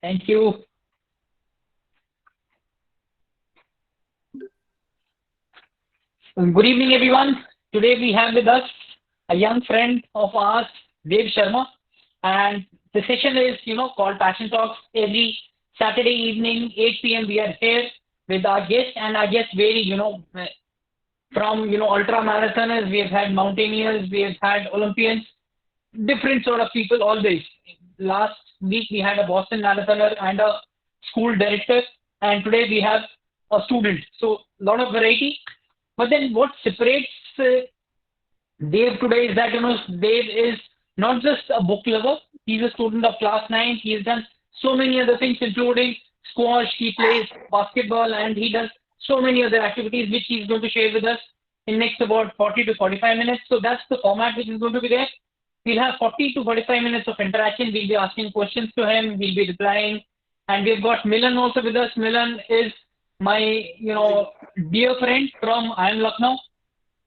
Thank you. Good evening, everyone. Today we have with us a young friend of ours, Dev Sharma, and the session is, called Passion Talks. Every Saturday evening, 8 p.m. We are here with our guest, and our guest vary, from ultra marathoners. We have had mountaineers, we have had Olympians, different sort of people always. Last week we had a Boston marathoner and a school director, and today we have a student. So a lot of variety. But then what separates Dave today is that Dave is not just a book lover. He's a student of class 9. He has done so many other things, including squash. He plays basketball, and he does so many other activities which he's going to share with us in next about 40 to 45 minutes. So that's the format which is going to be there. We'll have 40 to 45 minutes of interaction. We'll be asking questions to him. He'll be replying. And we've got Milan also with us. Milan is my, dear friend from IIM Lucknow,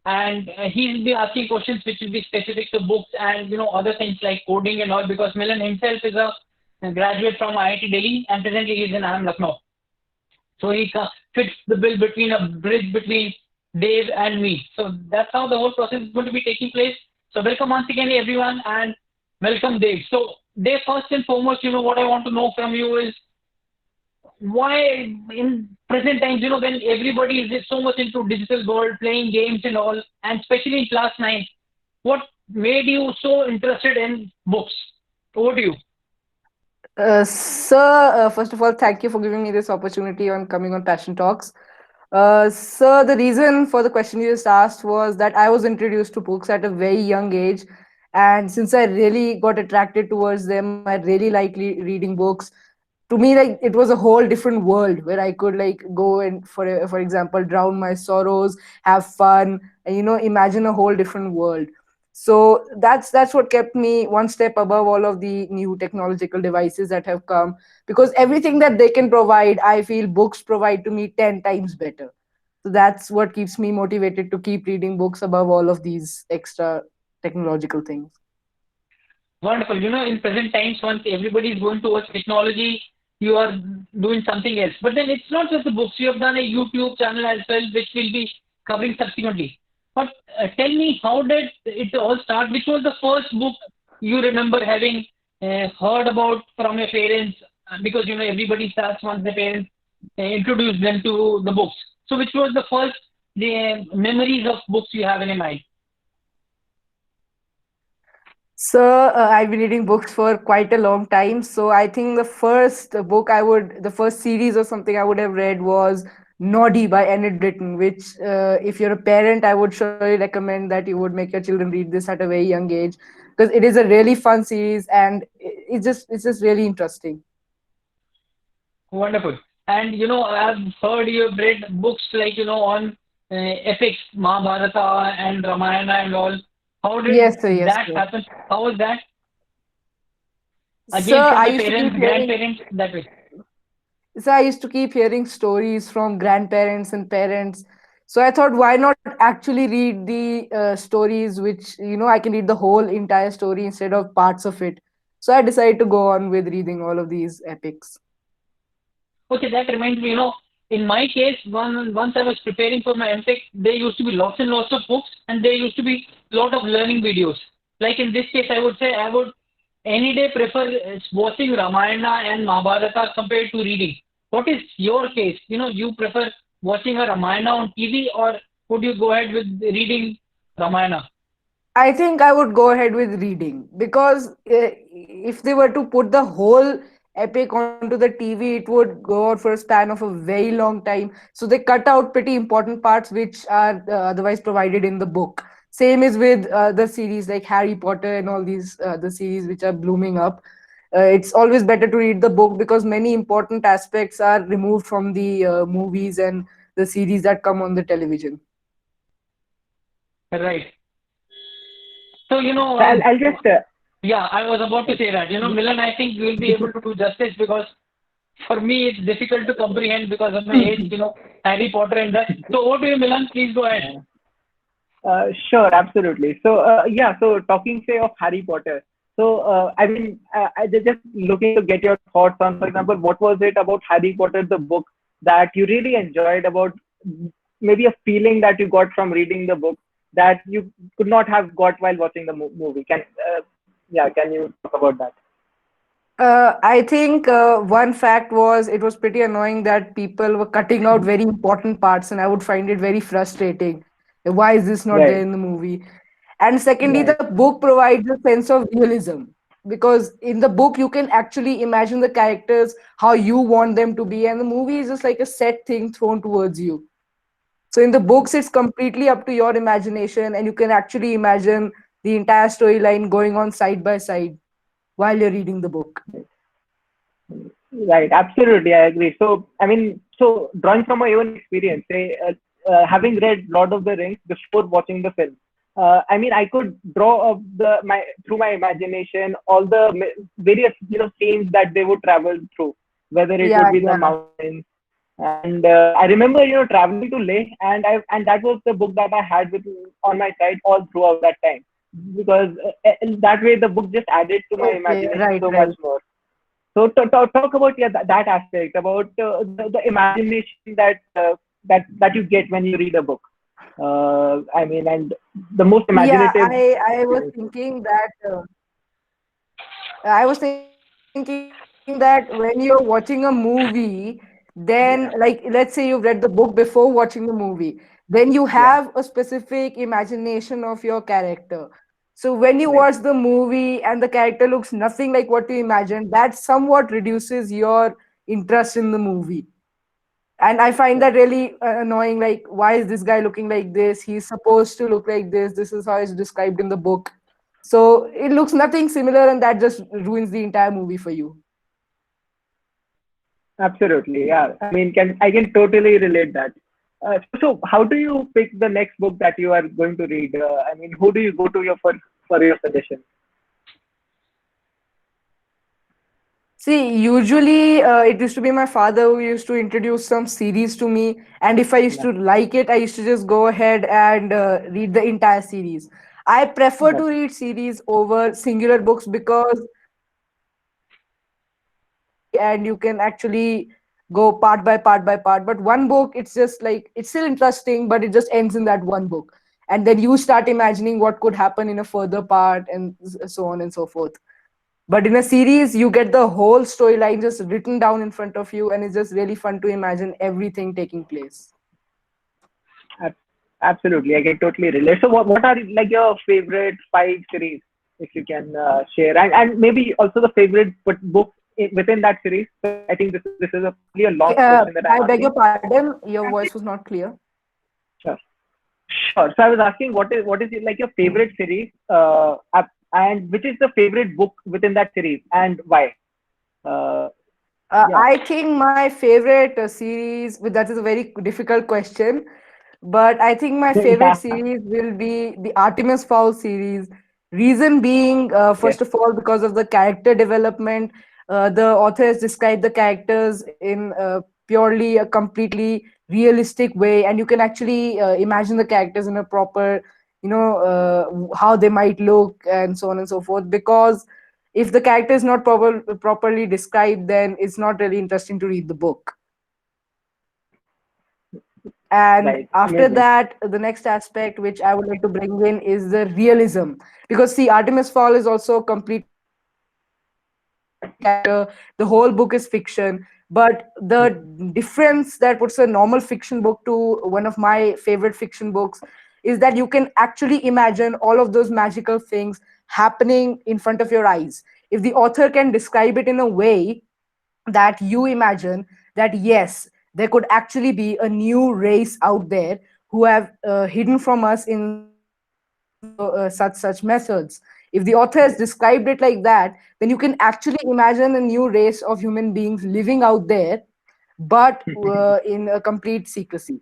and he'll be asking questions which will be specific to books and other things like coding and all, because Milan himself is a graduate from IIT Delhi, and presently he's in IIM Lucknow. So he fits the bill between a bridge between Dave and me. So that's how the whole process is going to be taking place. So welcome once again, everyone, and welcome, Dave. So Dave, first and foremost, what I want to know from you is why in present times, when everybody is so much into digital world, playing games and all, and especially in class 9, what made you so interested in books? Over to you. Sir, first of all, thank you for giving me this opportunity on coming on Passion Talks. Sir, the reason for the question you just asked was that I was introduced to books at a very young age. And since I really got attracted towards them, I really like reading books. To me, like, it was a whole different world where I could like go and, for example, drown my sorrows, have fun, and imagine a whole different world. So that's what kept me one step above all of the new technological devices that have come, because everything that they can provide, I feel books provide to me 10 times better. So that's what keeps me motivated to keep reading books above all of these extra technological things. Wonderful. In present times, once everybody is going towards technology, you are doing something else. But then it's not just the books. You have done a YouTube channel as well, which will be covering subsequently. But tell me, how did it all start? Which was the first book you remember having heard about from your parents? Because everybody starts once the parents introduce them to the books. So, which was the first the memories of books you have in your mind? So I've been reading books for quite a long time. So I think the first series or something I would have read was Noddy by Enid Blyton, which, if you're a parent, I would surely recommend that you would make your children read this at a very young age, because it is a really fun series and it's just really interesting. Wonderful. And I've heard you've read books like on epics, Mahabharata and Ramayana and all. How did Yes, sir. Yes, that sir. happen? How was that? So Again, from I your used to keep parents, hearing grandparents, that way. So I used to keep hearing stories from grandparents and parents. So I thought, why not actually read the stories, which I can read the whole entire story instead of parts of it. So I decided to go on with reading all of these epics. Okay, that reminds me, in my case, once I was preparing for my MTech, there used to be lots and lots of books, and there used to be lot of learning videos. Like in this case, I would say I would any day prefer watching Ramayana and Mahabharata compared to reading. What is your case? You prefer watching a Ramayana on TV, or would you go ahead with reading Ramayana? I think I would go ahead with reading, because if they were to put the whole epic onto the TV, it would go on for a span of a very long time. So they cut out pretty important parts which are otherwise provided in the book. Same is with the series like Harry Potter and all these the series which are blooming up. It's always better to read the book, because many important aspects are removed from the movies and the series that come on the television. Right. So So I'll just yeah, I was about to say that. Milan, I think you will be able to do justice, because for me it's difficult to comprehend because of my age, Harry Potter and that. So over to you, Milan. Please go ahead. sure, absolutely. So yeah, so talking say of Harry Potter. I just looking to get your thoughts on, for example, what was it about Harry Potter, the book, that you really enjoyed about, maybe a feeling that you got from reading the book that you could not have got while watching the movie. Can you talk about that? I think one fact was it was pretty annoying that people were cutting out very important parts, and I would find it very frustrating. Why is this not there Right, in the movie? And secondly, right, the book provides a sense of realism because in the book you can actually imagine the characters how you want them to be, and the movie is just like a set thing thrown towards you. So in the books, it's completely up to your imagination, and you can actually imagine the entire storyline going on side by side while you're reading the book. right. Absolutely, I agree. So, so drawing from my own experience, say, having read Lord of the Rings before watching the film, I could draw up my through my imagination all the various scenes that they would travel through, whether it would Yeah, be the yeah. mountains. And I remember, traveling to Leh, and that was the book that I had with on my side all throughout that time, because that way the book just added to my Okay, imagination right, so much right. more. So talk about, yeah, that aspect about the imagination that you get when you read a book. And the most Yeah, imaginative I was experiences. thinking that when you're watching a movie, then like let's say Yeah, you've read the book before watching the movie, then you have yeah, a specific imagination of your character. So when you watch right, the movie and the character looks nothing like what you imagined, that somewhat reduces your interest in the movie. And I find right. that really annoying. Like, why is this guy looking like this? He's supposed to look like this is how it's described in the book. So it looks nothing similar, and that just ruins the entire movie for you. Absolutely, yeah. I can totally relate that. So how do you pick the next book that you are going to read? Who do you go to your for your suggestion? See, usually it used to be my father who used to introduce some series to me, and if I used Yeah, to like it, I used to just go ahead and read the entire series. I prefer to that's read series over singular books because and you can actually go part by part by part. But one book, it's just like it's still interesting, but it just ends in that one book. And then you start imagining what could happen in a further part, and so on and so forth. But in a series, you get the whole storyline just written down in front of you, and it's just really fun to imagine everything taking place. ab- absolutely. I can totally relate. So what are like your favorite five series, if you can share, and maybe also the favorite book within that series? I think this is a probably a long question that I'm I beg asking. your pardon, your voice was not clear. Sure. Sure. So I was asking, what is it, like, your favorite series, and which is the favorite book within that series, and why? Uh, yeah. I think my favorite series, but that is a very difficult question. But I think my favorite Yeah. series will be the Artemis Fowl series. Reason being, Okay. first of all, because of the character development. The author has described the characters in purely a completely realistic way, and you can actually imagine the characters in a proper, how they might look and so on and so forth. Because if the character is not properly described, then it's not really interesting to read the book. And Right. after Amazing. that, the next aspect which I would like to bring in is the realism. Because see, Artemis Fall is also completely character. The whole book is fiction. But the difference that puts a normal fiction book to one of my favorite fiction books is that you can actually imagine all of those magical things happening in front of your eyes. If the author can describe it in a way that you imagine that yes, there could actually be a new race out there who have hidden from us in such methods. If the author has described it like that, then you can actually imagine a new race of human beings living out there, but in a complete secrecy.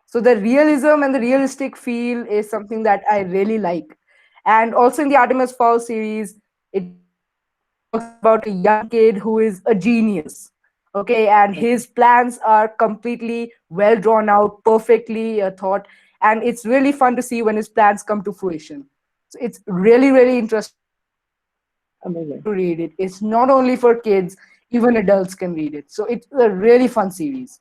So the realism and the realistic feel is something that I really like. And also in the Artemis Fowl series, it talks about a young kid who is a genius. Okay, and his plans are completely well drawn out, perfectly thought, and it's really fun to see when his plans come to fruition. So it's really, really interesting to read. Amazing. to read it. It's not only for kids, even adults can read it. So it's a really fun series.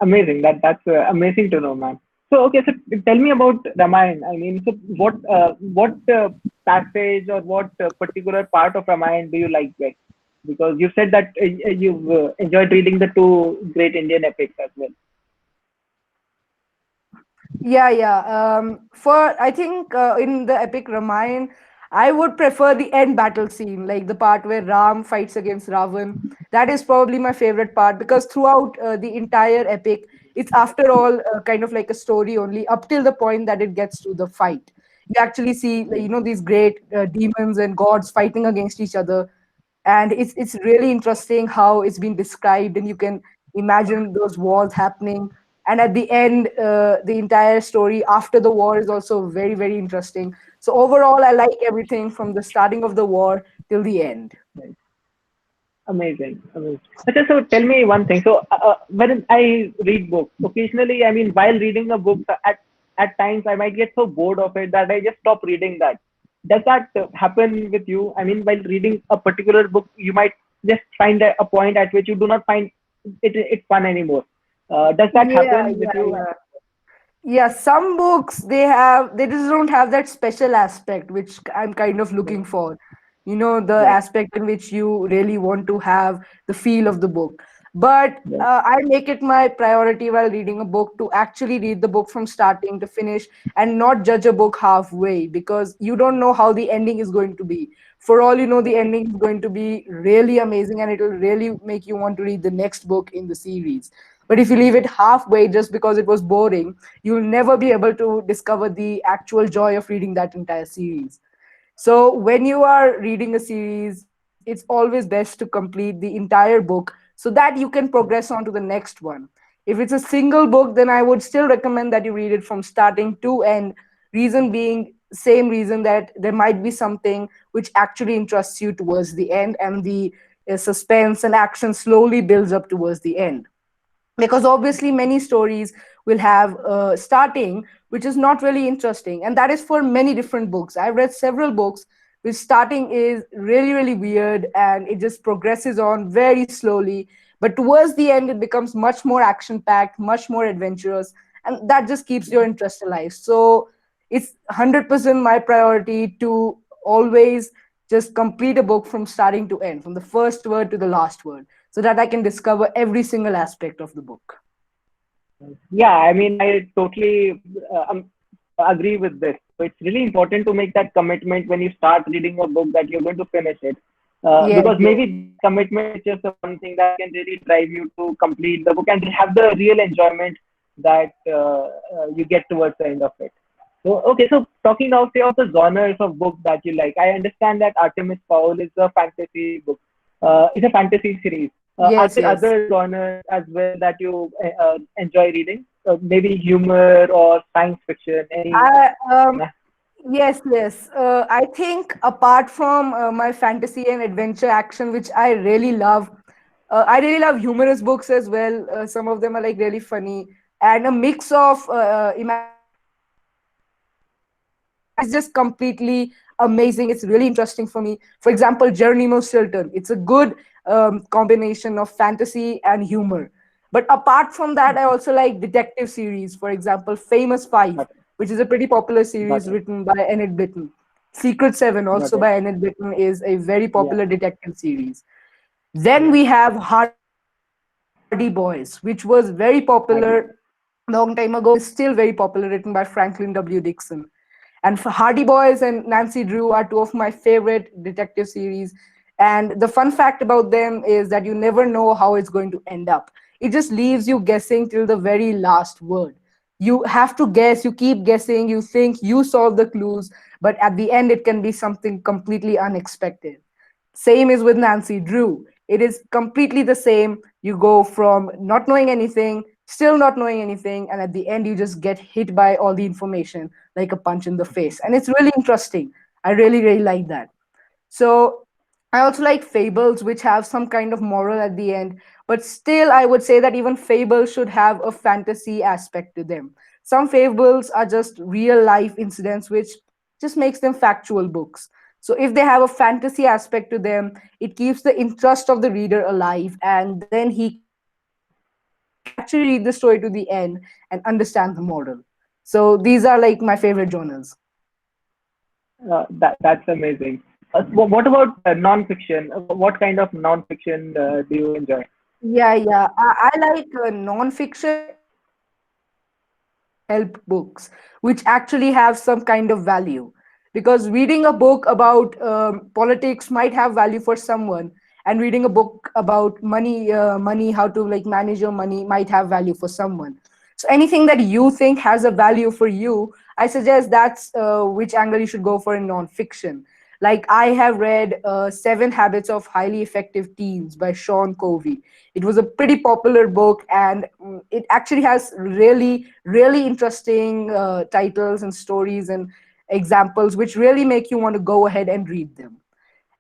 Amazing. That's amazing to know, man. So okay, so tell me about Ramayana. I mean, so what passage or what particular part of Ramayana do you like best? Because you said that you've enjoyed reading the two great Indian epics as well. Yeah, yeah. For I think in the epic Ramayana, I would prefer the end battle scene, like the part where Ram fights against Ravan. That is probably my favorite part because throughout the entire epic, it's after all kind of like a story only up till the point that it gets to the fight. You actually see, like, these great demons and gods fighting against each other, and it's really interesting how it's been described, and you can imagine those wars happening. And at the end, the entire story after the war is also very, very interesting. So overall, I like everything from the starting of the war till the end. Right. Amazing, amazing. Okay, so tell me one thing. So when I read books, occasionally, I mean, while reading a book, at times I might get so bored of it that I just stop reading that. Does that happen with you? I mean, while reading a particular book, you might just find a point at which you do not find it fun anymore. Does that Yeah, happen with yeah, you? yeah. Yeah, some books they just don't have that special aspect which I'm kind of looking Right, for. The right, aspect in which you really want to have the feel of the book. But right, I make it my priority while reading a book to actually read the book from starting to finish and not judge a book halfway, because you don't know how the ending is going to be. For all you know, the right, ending is going to be really amazing and it will really make you want to read the next book in the series. But if you leave it halfway just because it was boring, you'll never be able to discover the actual joy of reading that entire series. So when you are reading a series, it's always best to complete the entire book so that you can progress on to the next one. If it's a single book, then I would still recommend that you read it from starting to end. Reason being, same reason that there might be something which actually interests you towards the end, and the suspense and action slowly builds up towards the end, because obviously many stories will have starting which is not really interesting, and that is for many different books. I've read several books which starting is really, really weird and it just progresses on very slowly, but towards the end it becomes much more action packed, much more adventurous, and that just keeps your interest alive. So it's 100% my priority to always just complete a book from starting to end, from the first word to the last word, so that I can discover every single aspect of the book. right. Yeah, I mean, I totally agree with this. So it's really important to make that commitment when you start reading a book that you're going to finish it. Yes, Because yes. maybe that commitment is just the one thing that can really drive you to complete the book and have the real enjoyment that you get towards the end of it. So, okay, so talking now, say, of the genres of books that you like, I understand that Artemis Fowl is a fantasy book. It's a fantasy series. Are Yes, there yes. other genres as well that you enjoy reading? Maybe humor or science fiction? Any? I Nah. Yes, yes. I think apart from my fantasy and adventure action, which I really love humorous books as well. Some of them are like really funny, and a mix of imagination and fantasy is just completely amazing. It's really interesting for me. For example, Geronimo Stilton. It's a good combination of fantasy and humor. But apart from that, I also like detective series. For example, Famous Five, Got it. which is a pretty popular series Got it. written by Enid Blyton. Secret Seven, Got also it. by Enid Blyton, is a very Yeah. popular detective series. Then Yeah. we have Hardy Boys, which was very popular long Hardy time Boy. ago and is still very popular, written by Franklin W. Dixon. And for Hardy Boys and Nancy Drew are two of my favorite detective series. And the fun fact about them is that you never know how it's going to end up. It just leaves you guessing till the very last word. You have to guess, you keep guessing, you think you solve the clues, but at the end, it can be something completely unexpected. Same is with Nancy Drew. It is completely the same. You go from not knowing anything, still not knowing anything, and at the end, you just get hit by all the information like a punch in the face. And it's really interesting. I really, really like that. So I also like fables, which have some kind of moral at the end. But still, I would say that even fables should have a fantasy aspect to them. Some fables are just real life incidents, which just makes them factual books. So if they have a fantasy aspect to them, it keeps the interest of the reader alive, and then he can actually read the story to the end and understand the moral. So these are like my favorite genres. That's amazing. What about non-fiction? What kind of non-fiction do you enjoy? Yeah, yeah. I like non-fiction help books, which actually have some kind of value. Because reading a book about politics might have value for someone, and reading a book about money, how to like manage your money might have value for someone. So anything that you think has a value for you, I suggest that's which angle you should go for in non-fiction. Like I have read Seven Habits of Highly Effective Teens by Sean Covey. It was a pretty popular book, and it actually has really interesting titles and stories and examples which really make you want to go ahead and read them.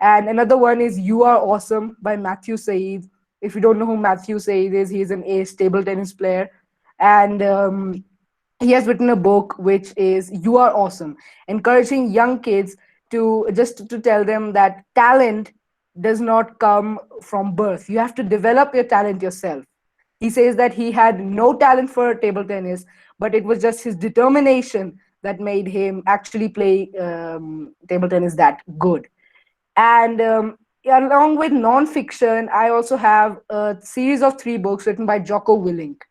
And another one is You Are Awesome by Matthew Said. If you don't know who Matthew Said is, he's an ace table tennis player. And he has written a book which is You Are Awesome, encouraging young kids to just to tell them that talent does not come from birth. You have to develop your talent yourself. He says that he had no talent for table tennis, but it was just his determination that made him actually play table tennis that good. And along with non-fiction, I also have a series of three books written by Jocko Willink.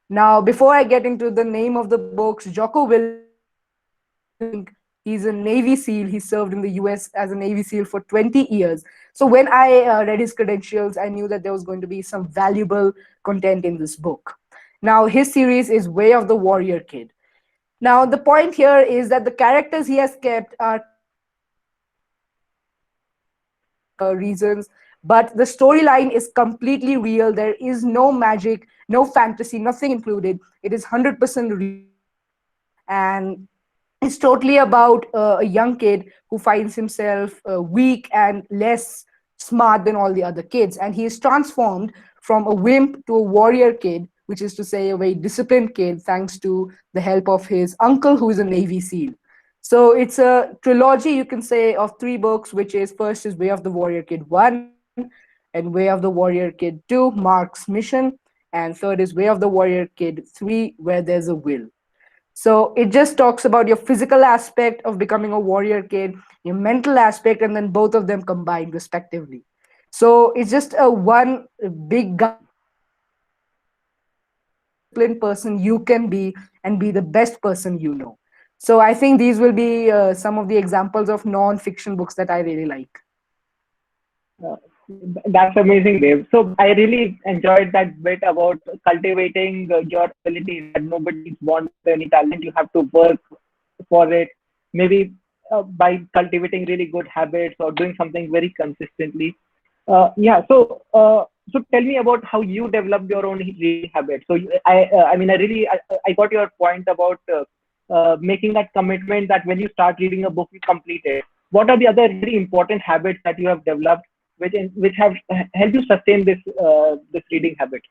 Now, before I get into the name of the books, Jocko Willink, he's a Navy SEAL. He served in the US as a Navy SEAL for 20 years. So when I read his credentials, I knew that there was going to be some valuable content in this book. Now, his series is Way of the Warrior Kid. Now, the point here is that the characters he has kept are reasons, but the storyline is completely real. There is no magic, no fantasy, nothing included. It is 100% real. And it's totally about a young kid who finds himself weak and less smart than all the other kids. And he is transformed from a wimp to a warrior kid, which is to say, a very disciplined kid, thanks to the help of his uncle, who is a Navy SEAL. So it's a trilogy, you can say, of three books, which is first is Way of the Warrior Kid 1, and Way of the Warrior Kid 2, Mark's Mission, and third is Way of the Warrior Kid 3, Where There's a Will. So it just talks about your physical aspect of becoming a warrior kid, your mental aspect, and then both of them combined respectively. So it's just a one big disciplined person you can be and be the best person you know. So I think these will be some of the examples of non-fiction books that I really like. Uh, that's amazing, Dave. So I really enjoyed that bit about cultivating your abilities. That nobody's born with any talent. You have to work for it. Maybe by cultivating really good habits or doing something very consistently. Yeah. So tell me about how you developed your own reading habits. So I mean, I got your point about making that commitment that when you start reading a book, you complete it. What are the other really important habits that you have developed, which have helped you sustain this reading habit?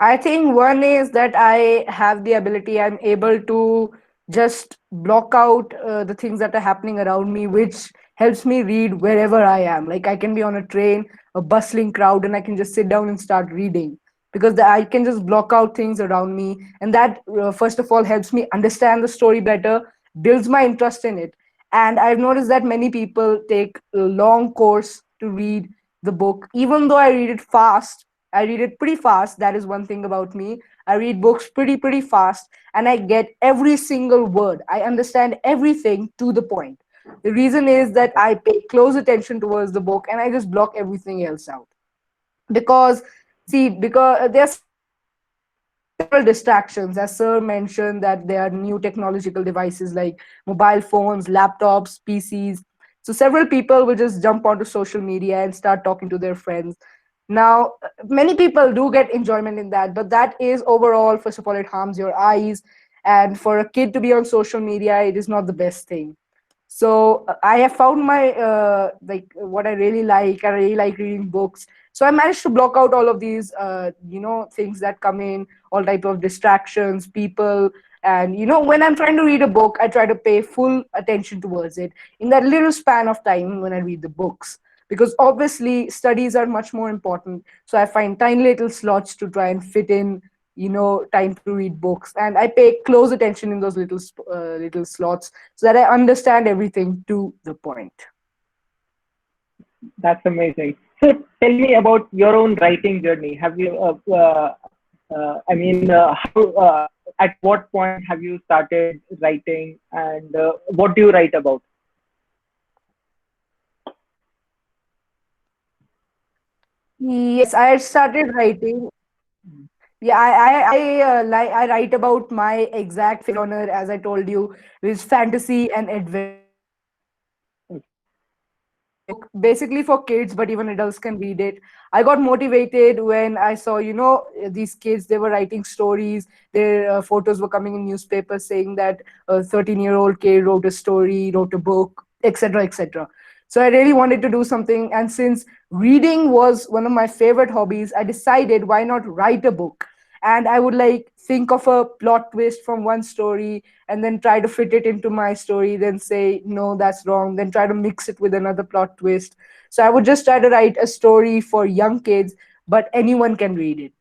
I think one is that I have the ability, I'm able to just block out the things that are happening around me, which helps me read wherever I am. Like I can be on a train, a bustling crowd, and I can just sit down and start reading because I can just block out things around me. And that, first of all, helps me understand the story better, builds my interest in it. And I've noticed that many people take a long course to read the book, even though I read it fast. I read it pretty fast. That is one thing about me. I read books pretty fast, and I get every single word. I understand everything to the point. The reason is that I pay close attention towards the book and I just block everything else out. Because, see, because there's several distractions. As Sir mentioned, that there are new technological devices like mobile phones, laptops, PCs. So several people will just jump onto social media and start talking to their friends. Now, many people do get enjoyment in that, but that is overall, first of all, it harms your eyes. And for a kid to be on social media, it is not the best thing. So I have found my like what I really like. I really like reading books. So I managed to block out all of these things that come in, all type of distractions, people, And when I'm trying to read a book, I try to pay full attention towards it in that little span of time when I read the books, because obviously studies are much more important. So I find tiny little slots to try and fit in time to read books, and I pay close attention in those little slots so that I understand everything to the point. That's amazing. So tell me about your own writing journey. Have you, how, at what point have you started writing, and what do you write about? Yes, I had started writing. Yeah, I write about my exact favorite genre, as I told you, which is fantasy and adventure. It's a book basically for kids, but even adults can read it. I got motivated when I saw, these kids, they were writing stories. Their photos were coming in newspapers saying that a 13-year-old kid wrote a story, wrote a book, etc., etc. So I really wanted to do something. And since reading was one of my favorite hobbies, I decided why not write a book? And I would like think of a plot twist from one story and then try to fit it into my story, then say no, that's wrong, then try to mix it with another plot twist. So I would just try to write a story for young kids, but anyone can read it.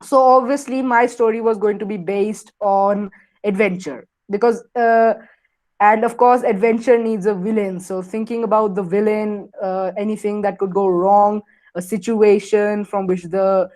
So obviously my story was going to be based on adventure, because and of course adventure needs a villain. So thinking about the villain, anything that could go wrong, a situation from which the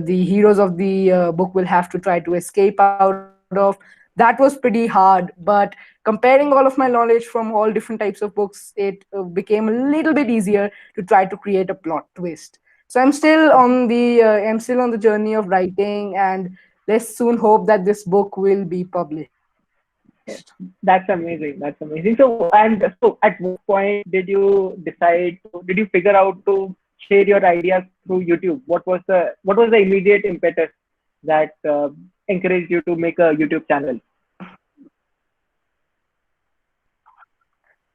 heroes of the book will have to try to escape out of, that was pretty hard. But comparing all of my knowledge from all different types of books, it became a little bit easier to try to create a plot twist. So I'm still on the journey of writing, and let's soon hope that this book will be published. That's amazing. That's amazing. So at what point did you decide to, did you figure out to share your ideas through YouTube? What was the immediate impetus that encouraged you to make a YouTube channel?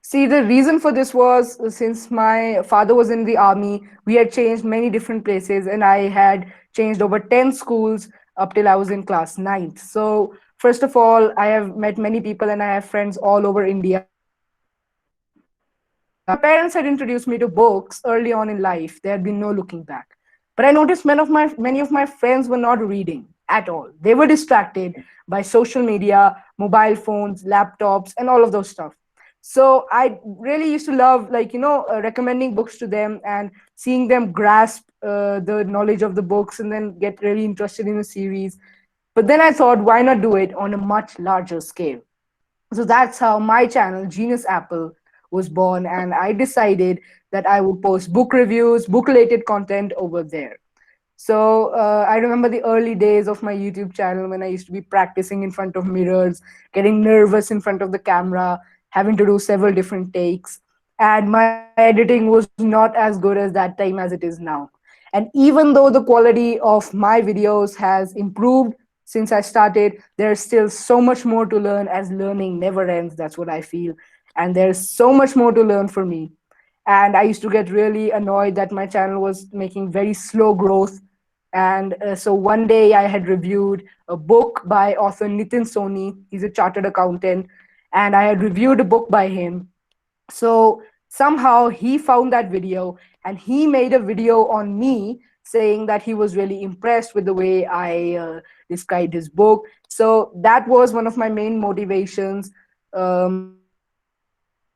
See, the reason for this was since my father was in the army, we had changed many different places, and I had changed over 10 schools up till I was in class ninth. So, first of all, I have met many people and I have friends all over India. My parents had introduced me to books early on in life. There had been no looking back. But I noticed many of my friends were not reading at all. They were distracted by social media, mobile phones, laptops, and all of those stuff. So I really used to love, like, recommending books to them and seeing them grasp the knowledge of the books and then get really interested in the series. But then I thought, why not do it on a much larger scale? So that's how my channel, Genius Apple, was born. And I decided that I would post book reviews, book related content over there. So I remember the early days of my YouTube channel when I used to be practicing in front of mirrors, getting nervous in front of the camera, having to do several different takes. And my editing was not as good as that time as it is now. And even though the quality of my videos has improved since I started, there's still so much more to learn, as learning never ends. That's what I feel. And there's so much more to learn for me. And I used to get really annoyed that my channel was making very slow growth. And so one day I had reviewed a book by author Nitin Soni. He's a chartered accountant, and I had reviewed a book by him. So somehow he found that video and he made a video on me saying that he was really impressed with the way I described his book. So that was one of my main motivations. And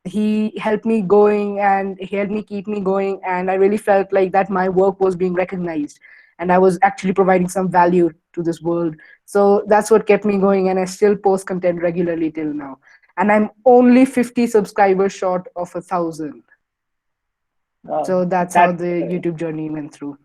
he helped me going and he helped me keep me going. And I really felt like that my work was being recognized and I was actually providing some value to this world. So that's what kept me going. And I still post content regularly till now. And I'm only 50 subscribers short of 1,000. Uh, So that's how that's the YouTube journey went through.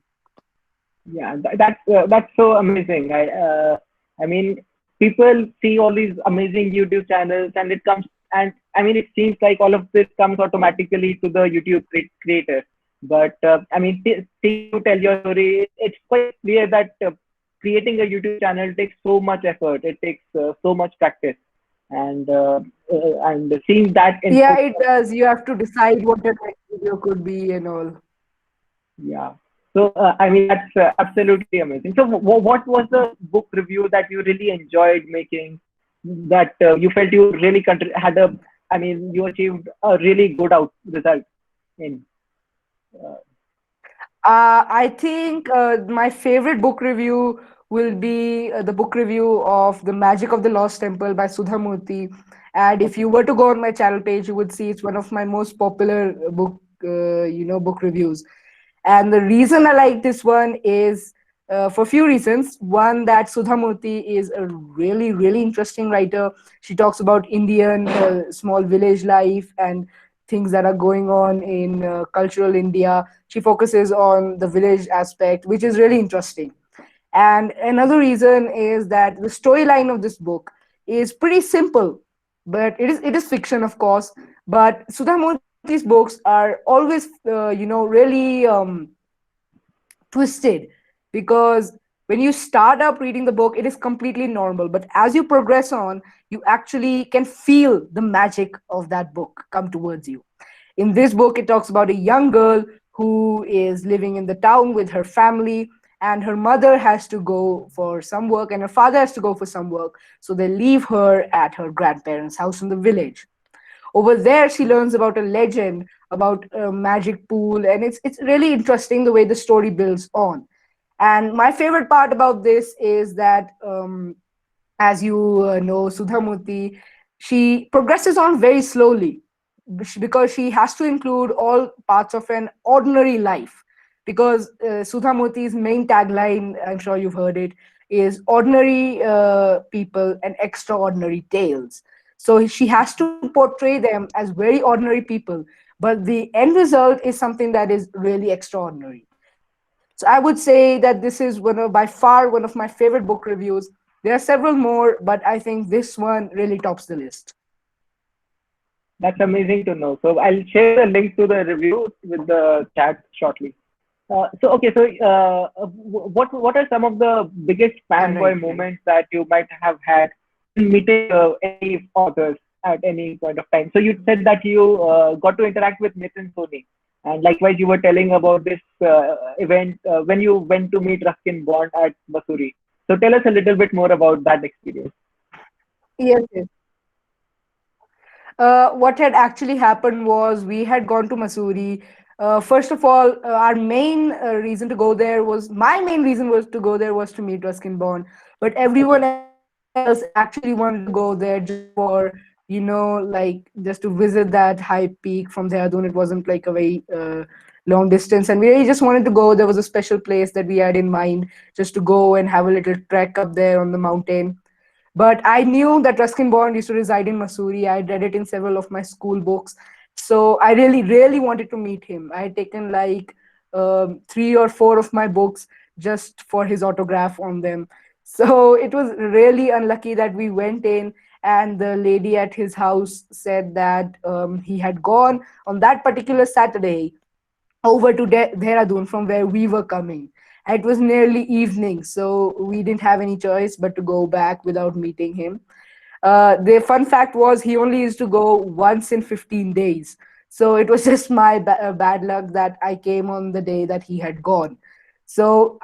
Yeah, that's so amazing. I mean, people see all these amazing YouTube channels, and it comes, and I mean, it seems like all of this comes automatically to the YouTube creator. But I mean, seeing you tell your story, it's quite clear that creating a YouTube channel takes so much effort. It takes so much practice, and seeing that Yeah, input, it does. You have to decide what your next video could be and all. yeah. So, I mean, that's absolutely amazing. So, what was the book review that you really enjoyed making, that you felt you really had a, I mean, you achieved a really good result in? Uh, I think my favorite book review will be the book review of The Magic of the Lost Temple by Sudha Murthy. And if okay. you were to go on my channel page, you would see it's one of my most popular book reviews. And the reason I like this one is for a few reasons. One, that Sudha Murthy is a really, really interesting writer. She talks about Indian small village life and things that are going on in cultural India. She focuses on the village aspect, which is really interesting. And another reason is that the storyline of this book is pretty simple, but it is fiction, of course. But Sudha Murthy's books are always, really twisted, because when you start up reading the book, it is completely normal, but as you progress on, you actually can feel the magic of that book come towards you. In this book, it talks about a young girl who is living in the town with her family, and her mother has to go for some work and her father has to go for some work, so they leave her at her grandparents' house in the village. Over there, she learns about a legend about a magic pool, and it's really interesting the way the story builds on. And my favorite part about this is that, as you know, Sudha Murthy, she progresses on very slowly, because she has to include all parts of an ordinary life. Because Sudha Murthy's main tagline, I'm sure you've heard it, is ordinary people and extraordinary tales. So she has to portray them as very ordinary people, but the end result is something that is really extraordinary. So I would say that this is by far one of my favorite book reviews. There are several more, but I think this one really tops the list. That's amazing to know. So, I'll share the link to the review with the chat shortly. What are some of the biggest Yeah, fanboy right, right. moments that you might have had in meeting any authors at any point of time? So you said that you got to interact with Nitin Soni, and likewise you were telling about this event when you went to meet Ruskin Bond at Masuri. So tell us a little bit more about that experience. Yes, yes. What had actually happened was we had gone to Missouri. First of all, our main reason to go there was my main reason was to go there was to meet Ruskin Bond, but everyone Okay. else actually wanted to go there just for, like just to visit that high peak from Dehradun. It wasn't like a very long distance, and we really just wanted to go. There was a special place that we had in mind just to go and have a little trek up there on the mountain. But I knew that Ruskin Bond used to reside in Missouri. I had read it in several of my school books. So I really, really wanted to meet him. I had taken like three or four of my books just for his autograph on them. So it was really unlucky that we went in, and the lady at his house said that he had gone on that particular Saturday over to Dehradun from where we were coming. It was nearly evening, so we didn't have any choice but to go back without meeting him. The fun fact was he only used to go once in 15 days. So it was just my bad luck that I came on the day that he had gone. So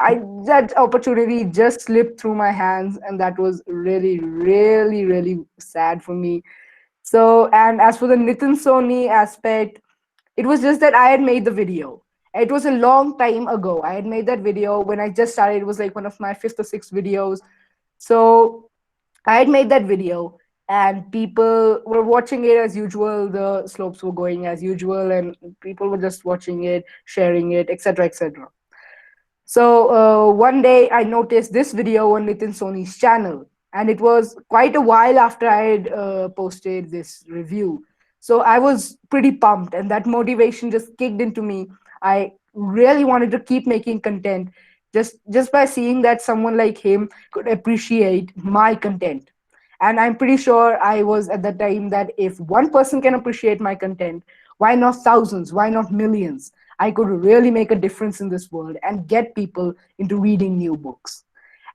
that opportunity just slipped through my hands, and that was really, really, really sad for me. So, and as for the Nitin Soni aspect, it was just that I had made the video. It was a long time ago. I had made that video when I just started. It was like one of my fifth or sixth videos. So I had made that video, and people were watching it as usual. The slopes were going as usual, and people were just watching it, sharing it, etc., etc. So one day I noticed this video on Nitin Soni's channel, and it was quite a while after I had posted this review. So I was pretty pumped, and that motivation just kicked into me. I really wanted to keep making content, just by seeing that someone like him could appreciate my content. And I'm pretty sure I was at that time that if one person can appreciate my content, why not thousands? Why not millions? I could really make a difference in this world and get people into reading new books.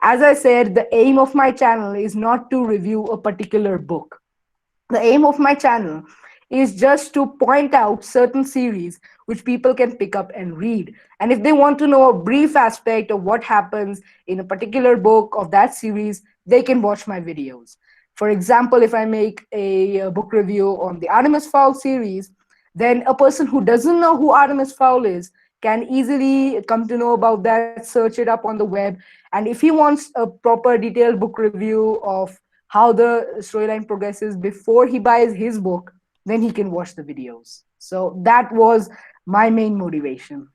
As I said, the aim of my channel is not to review a particular book. The aim of my channel is just to point out certain series which people can pick up and read. And if they want to know a brief aspect of what happens in a particular book of that series, they can watch my videos. For example, if I make a book review on the Artemis Fowl series, then a person who doesn't know who Artemis Fowl is can easily come to know about that, search it up on the web. And if he wants a proper detailed book review of how the storyline progresses before he buys his book, then he can watch the videos. So that was my main motivation.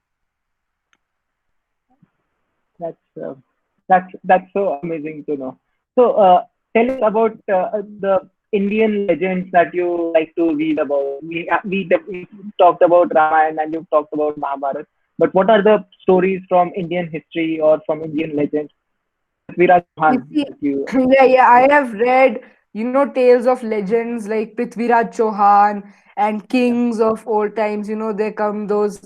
That's that's so amazing to know. So, tell us about the Indian legends that you like to read about. We talked about Ramayana and you've talked about Mahabharata. But what are the stories from Indian history or from Indian legends? Prithviraj You Chauhan see, that you. yeah, I have read, tales of legends like Prithviraj Chauhan and Yeah. kings of old times. There come those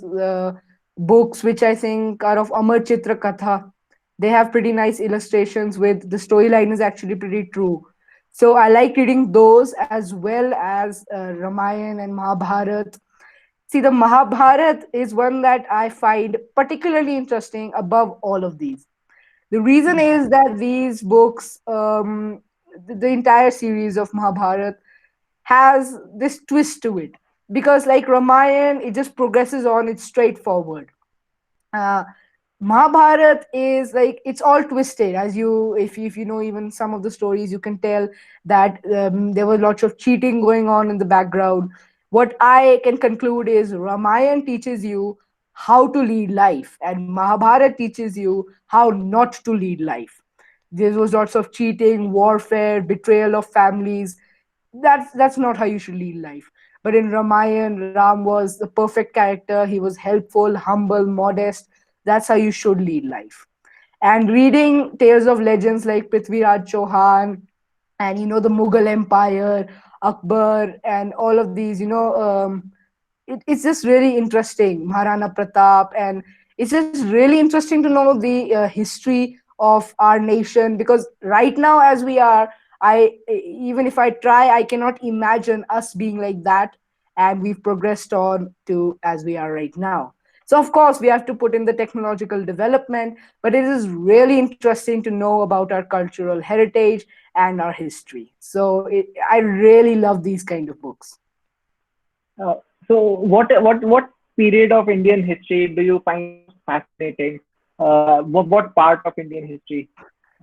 books which I think are of Amar Chitra Katha. They have pretty nice illustrations with the storyline is actually pretty true. So I like reading those as well as Ramayana and Mahabharat. See, the Mahabharat is one that I find particularly interesting above all of these. The reason is that these books, the entire series of Mahabharat, has this twist to it. Because, like Ramayana, it just progresses on, it's straightforward. Uh, Mahabharat is like it's all twisted. As you, if you know even some of the stories, you can tell that there was lots of cheating going on in the background. What I can conclude is Ramayana teaches you how to lead life, and Mahabharata teaches you how not to lead life. There was lots of cheating, warfare, betrayal of families. That's not how you should lead life. But in Ramayana, Ram was the perfect character. He was helpful, humble, modest. That's how you should lead life. And reading tales of legends like Prithviraj Chauhan and the Mughal Empire, Akbar, and all of these, it's just really interesting. Maharana Pratap, and it's just really interesting to know the history of our nation, because right now as we are, I even if I try, I cannot imagine us being like that, and we've progressed on to as we are right now. So of course we have to put in the technological development, but it is really interesting to know about our cultural heritage and our history. So I really love these kind of books. Uh, so, what period of Indian history do you find most fascinating? What part of Indian history?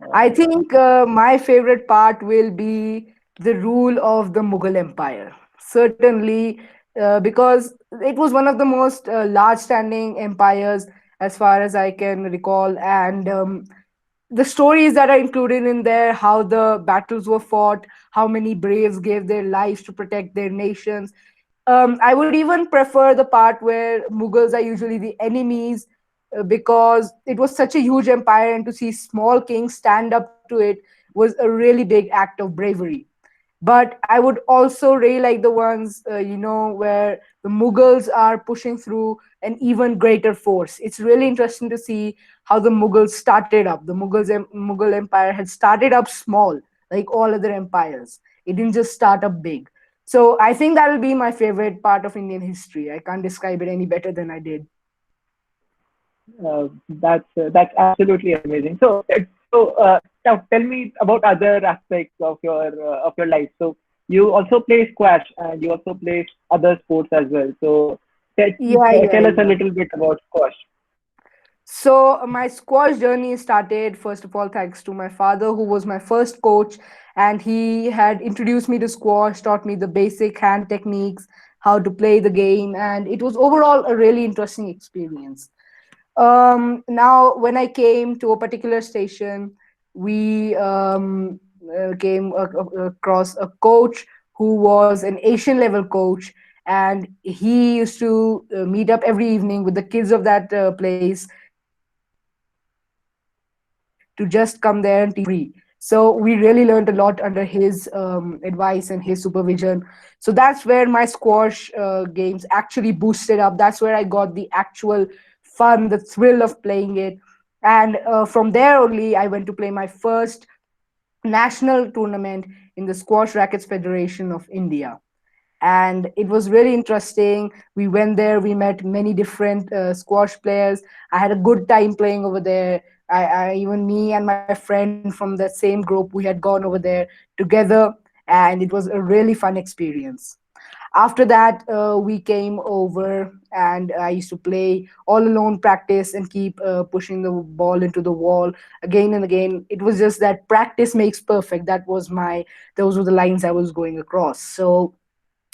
Uh, I think my favorite part will be the rule of the Mughal Empire. Certainly, because it was one of the most large standing empires as far as I can recall. And the stories that are included in there, how the battles were fought, how many braves gave their lives to protect their nations. I would even prefer the part where Mughals are usually the enemies, because it was such a huge empire, and to see small kings stand up to it was a really big act of bravery. But I would also really like the ones, where the Mughals are pushing through an even greater force. It's really interesting to see how the Mughals started up. The Mughal Empire had started up small, like all other empires. It didn't just start up big. So I think that will be my favorite part of Indian history. I can't describe it any better than I did. that's absolutely amazing. So, now tell me about other aspects of your life. So, you also play squash and you also play other sports as well. So, Yeah, yeah, tell us a yeah. little bit about squash. So my squash journey started, first of all, thanks to my father, who was my first coach, and he had introduced me to squash, taught me the basic hand techniques, how to play the game, and it was overall a really interesting experience. Now, when I came to a particular station, we came across a coach who was an Asian level coach, and he used to meet up every evening with the kids of that place to just come there and teach them free. So we really learned a lot under his advice and his supervision. So that's where my squash games actually boosted up. That's where I got the actual fun, the thrill of playing it. And from there only, I went to play my first national tournament in the Squash Rackets Federation of India. and it was really interesting. We went there, we met many different squash players. I had a good time playing over there. Even me and my friend from the same group, we had gone over there together, and it was a really fun experience. After that, we came over, and I used to play all alone, practice, and keep pushing the ball into the wall again and again. It was just that practice makes perfect. Those were the lines I was going across. So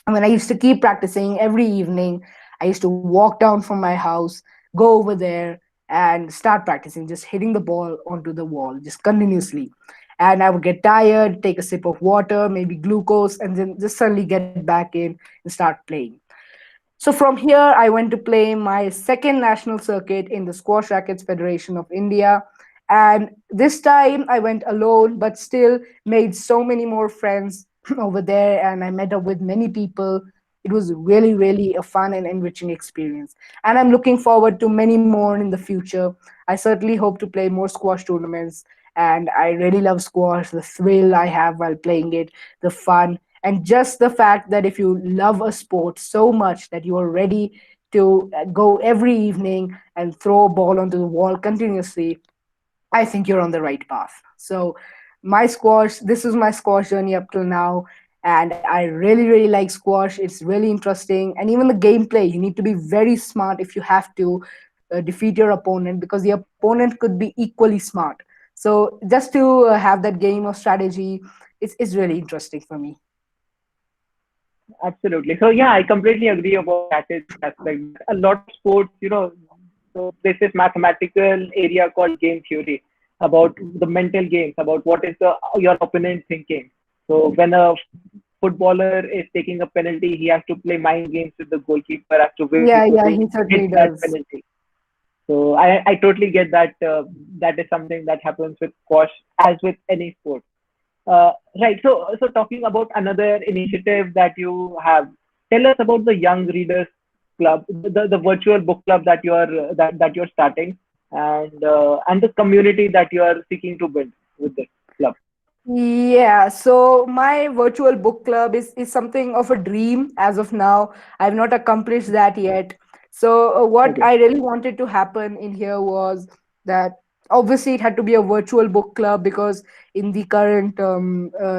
when I used to keep practicing every evening, I used to walk down from my house, go over there, and start practicing, just hitting the ball onto the wall, just continuously. And I would get tired, take a sip of water, maybe glucose, and then just suddenly get back in and start playing. So from here, I went to play my second national circuit in the Squash Rackets Federation of India. And this time I went alone, but still made so many more friends over there, and I met up with many people. It was really, really a fun and enriching experience. And I'm looking forward to many more in the future. I certainly hope to play more squash tournaments. And I really love squash, the thrill I have while playing it, the fun, and just the fact that if you love a sport so much that you are ready to go every evening and throw a ball onto the wall continuously, I think you're on the right path. So this is my squash journey up till now, and I really, really like squash. It's really interesting, and even the gameplay. You need to be very smart if you have to defeat your opponent, because the opponent could be equally smart. So just to have that game of strategy, it's really interesting for me. Absolutely. So yeah, I completely agree about strategy aspect. A lot of sports, so this is mathematical area called game theory about the mental games, about what is the your opponent thinking. So when a footballer is taking a penalty, he has to play mind games with the goalkeeper as to which Yeah, yeah, way he hit certainly that does. penalty. So I totally get that. That is something that happens with squash as with any sport. Right. So talking about another initiative that you have, tell us about the Young Readers Club, the virtual book club that you're starting, and the community that you are seeking to build with this club. Yeah, so my virtual book club is something of a dream as of now. I've not accomplished that yet. So, what Okay. I really wanted to happen in here was that obviously it had to be a virtual book club, because in the current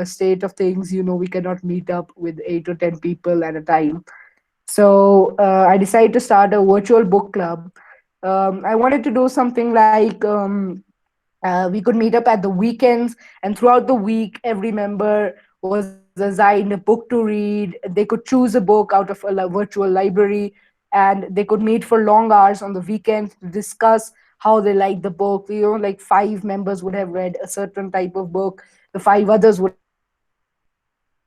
state of things, we cannot meet up with 8 or 10 people at a time. So, I decided to start a virtual book club. I wanted to do something like we could meet up at the weekends, and throughout the week, every member was assigned a book to read. They could choose a book out of a virtual library, and they could meet for long hours on the weekends to discuss how they liked the book. Like five members would have read a certain type of book, the five others would have read another type of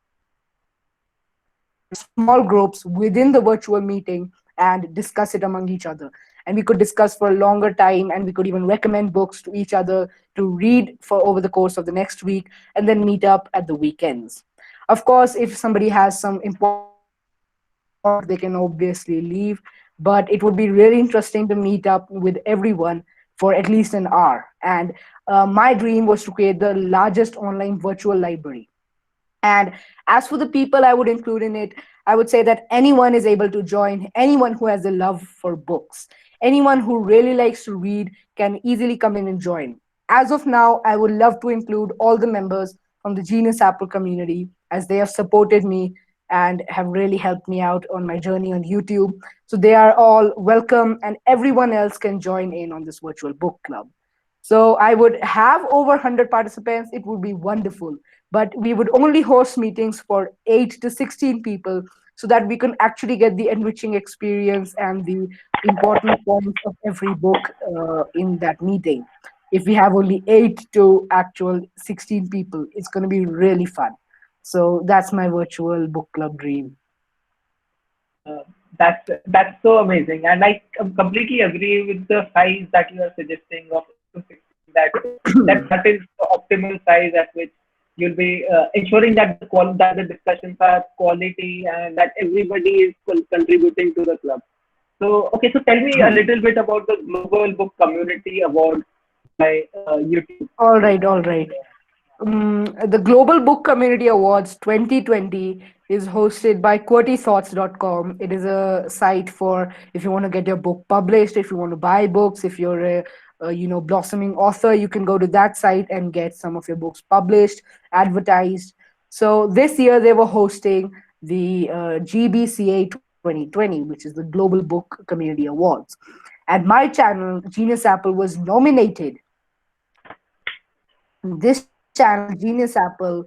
book, and they would meet in small groups within the virtual meeting and discuss it among each other. And we could discuss for a longer time, and we could even recommend books to each other to read for over the course of the next week, and then meet up at the weekends. Of course, if somebody has some important work they can obviously leave, but it would be really interesting to meet up with everyone for at least an hour. And my dream was to create the largest online virtual library. And as for the people I would include in it, I would say that anyone is able to join, anyone who has a love for books, anyone who really likes to read can easily come in and join. As of now, I would love to include all the members from the Genius Apple community, as they have supported me and have really helped me out on my journey on YouTube. So they are all welcome, and everyone else can join in on this virtual book club. So I would have over 100 participants. It would be wonderful. But we would only host meetings for 8 to 16 people, so that we can actually get the enriching experience and the important points of every book in that meeting. If we have only 8 to actual 16 people, it's going to be really fun. So that's my virtual book club dream. Uh, that's so amazing, and I completely agree with the size that you are suggesting of 8 to 16. That is the optimal size at which you'll be ensuring that that the discussions are quality and that everybody is contributing to the club. So okay, so tell me a little bit about the Global Book Community Award by YouTube. All right, all right. The Global Book Community Awards 2020 is hosted by QWERTYthoughts.com. It is a site for if you want to get your book published, if you want to buy books, if you're a blossoming author, you can go to that site and get some of your books published, advertised. So this year they were hosting the GBCA 2020, which is the Global Book Community Awards. And my channel, Genius Apple, was nominated. This channel, Genius Apple,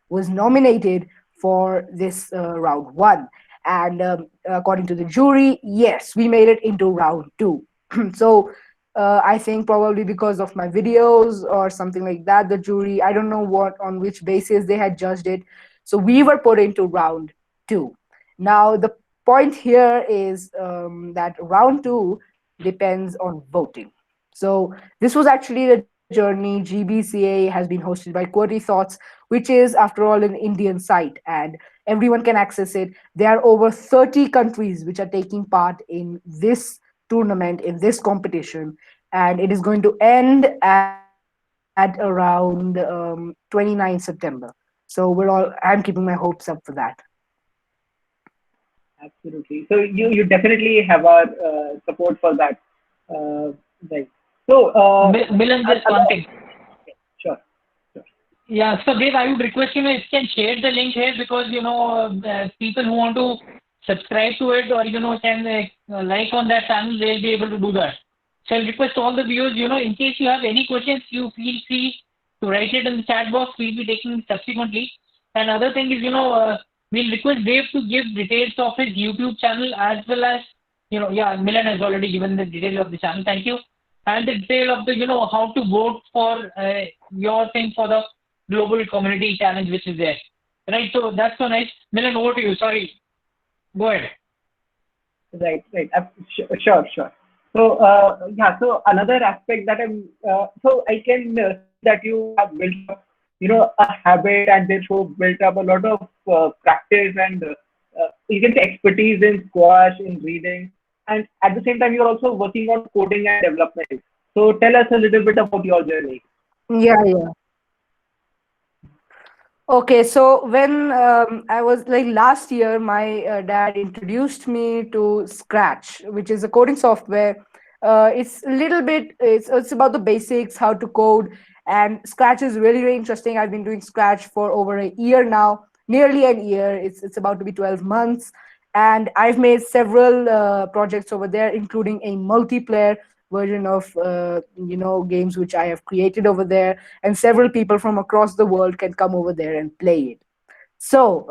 was nominated for this round one. And according to the jury, yes, we made it into round two. So I think probably because of my videos or something like that, the jury, I don't know what on which basis they had judged it. So we were put into round two. Now the point here is that round two depends on voting. So this was actually the journey. GBCA has been hosted by QWERTY Thoughts, which is, after all, an Indian site, and everyone can access it. There are over 30 countries which are taking part in this tournament, in this competition, and it is going to end at around 29 September. So I'm keeping my hopes up for that. Absolutely. So you definitely have our support for that. Right. So Milan, just one thing. sure, sure. Yeah, so Dave, I would request if you can share the link here, because people who want to subscribe to it, or can like on that channel, they'll be able to do that. So I'll request all the viewers, in case you have any questions, you feel free to write it in the chat box. We'll be taking subsequently. And other thing is, we'll request Dave to give details of his YouTube channel, as well as, yeah, Milan has already given the detail of the channel. Thank you. And the detail of the, how to vote for your thing for the global community challenge, which is there. Right. So that's so nice. Milan, over to you. Sorry. Go ahead. Right, right. Sure, sure. So, yeah, so another aspect that so I can see that you have built up, a habit, and therefore built up a lot of practice and you can say expertise in squash, in reading, and at the same time, you're also working on coding and development. So, tell us a little bit about your journey. Yeah, yeah. Okay, so when I was like last year, my dad introduced me to Scratch, which is a coding software. It's a little bit, it's about the basics, how to code, and Scratch is really, really interesting. I've been doing Scratch for over a year now, nearly a year. It's about to be 12 months, and I've made several projects over there, including a multiplayer version of games which I have created over there, and several people from across the world can come over there and play it. So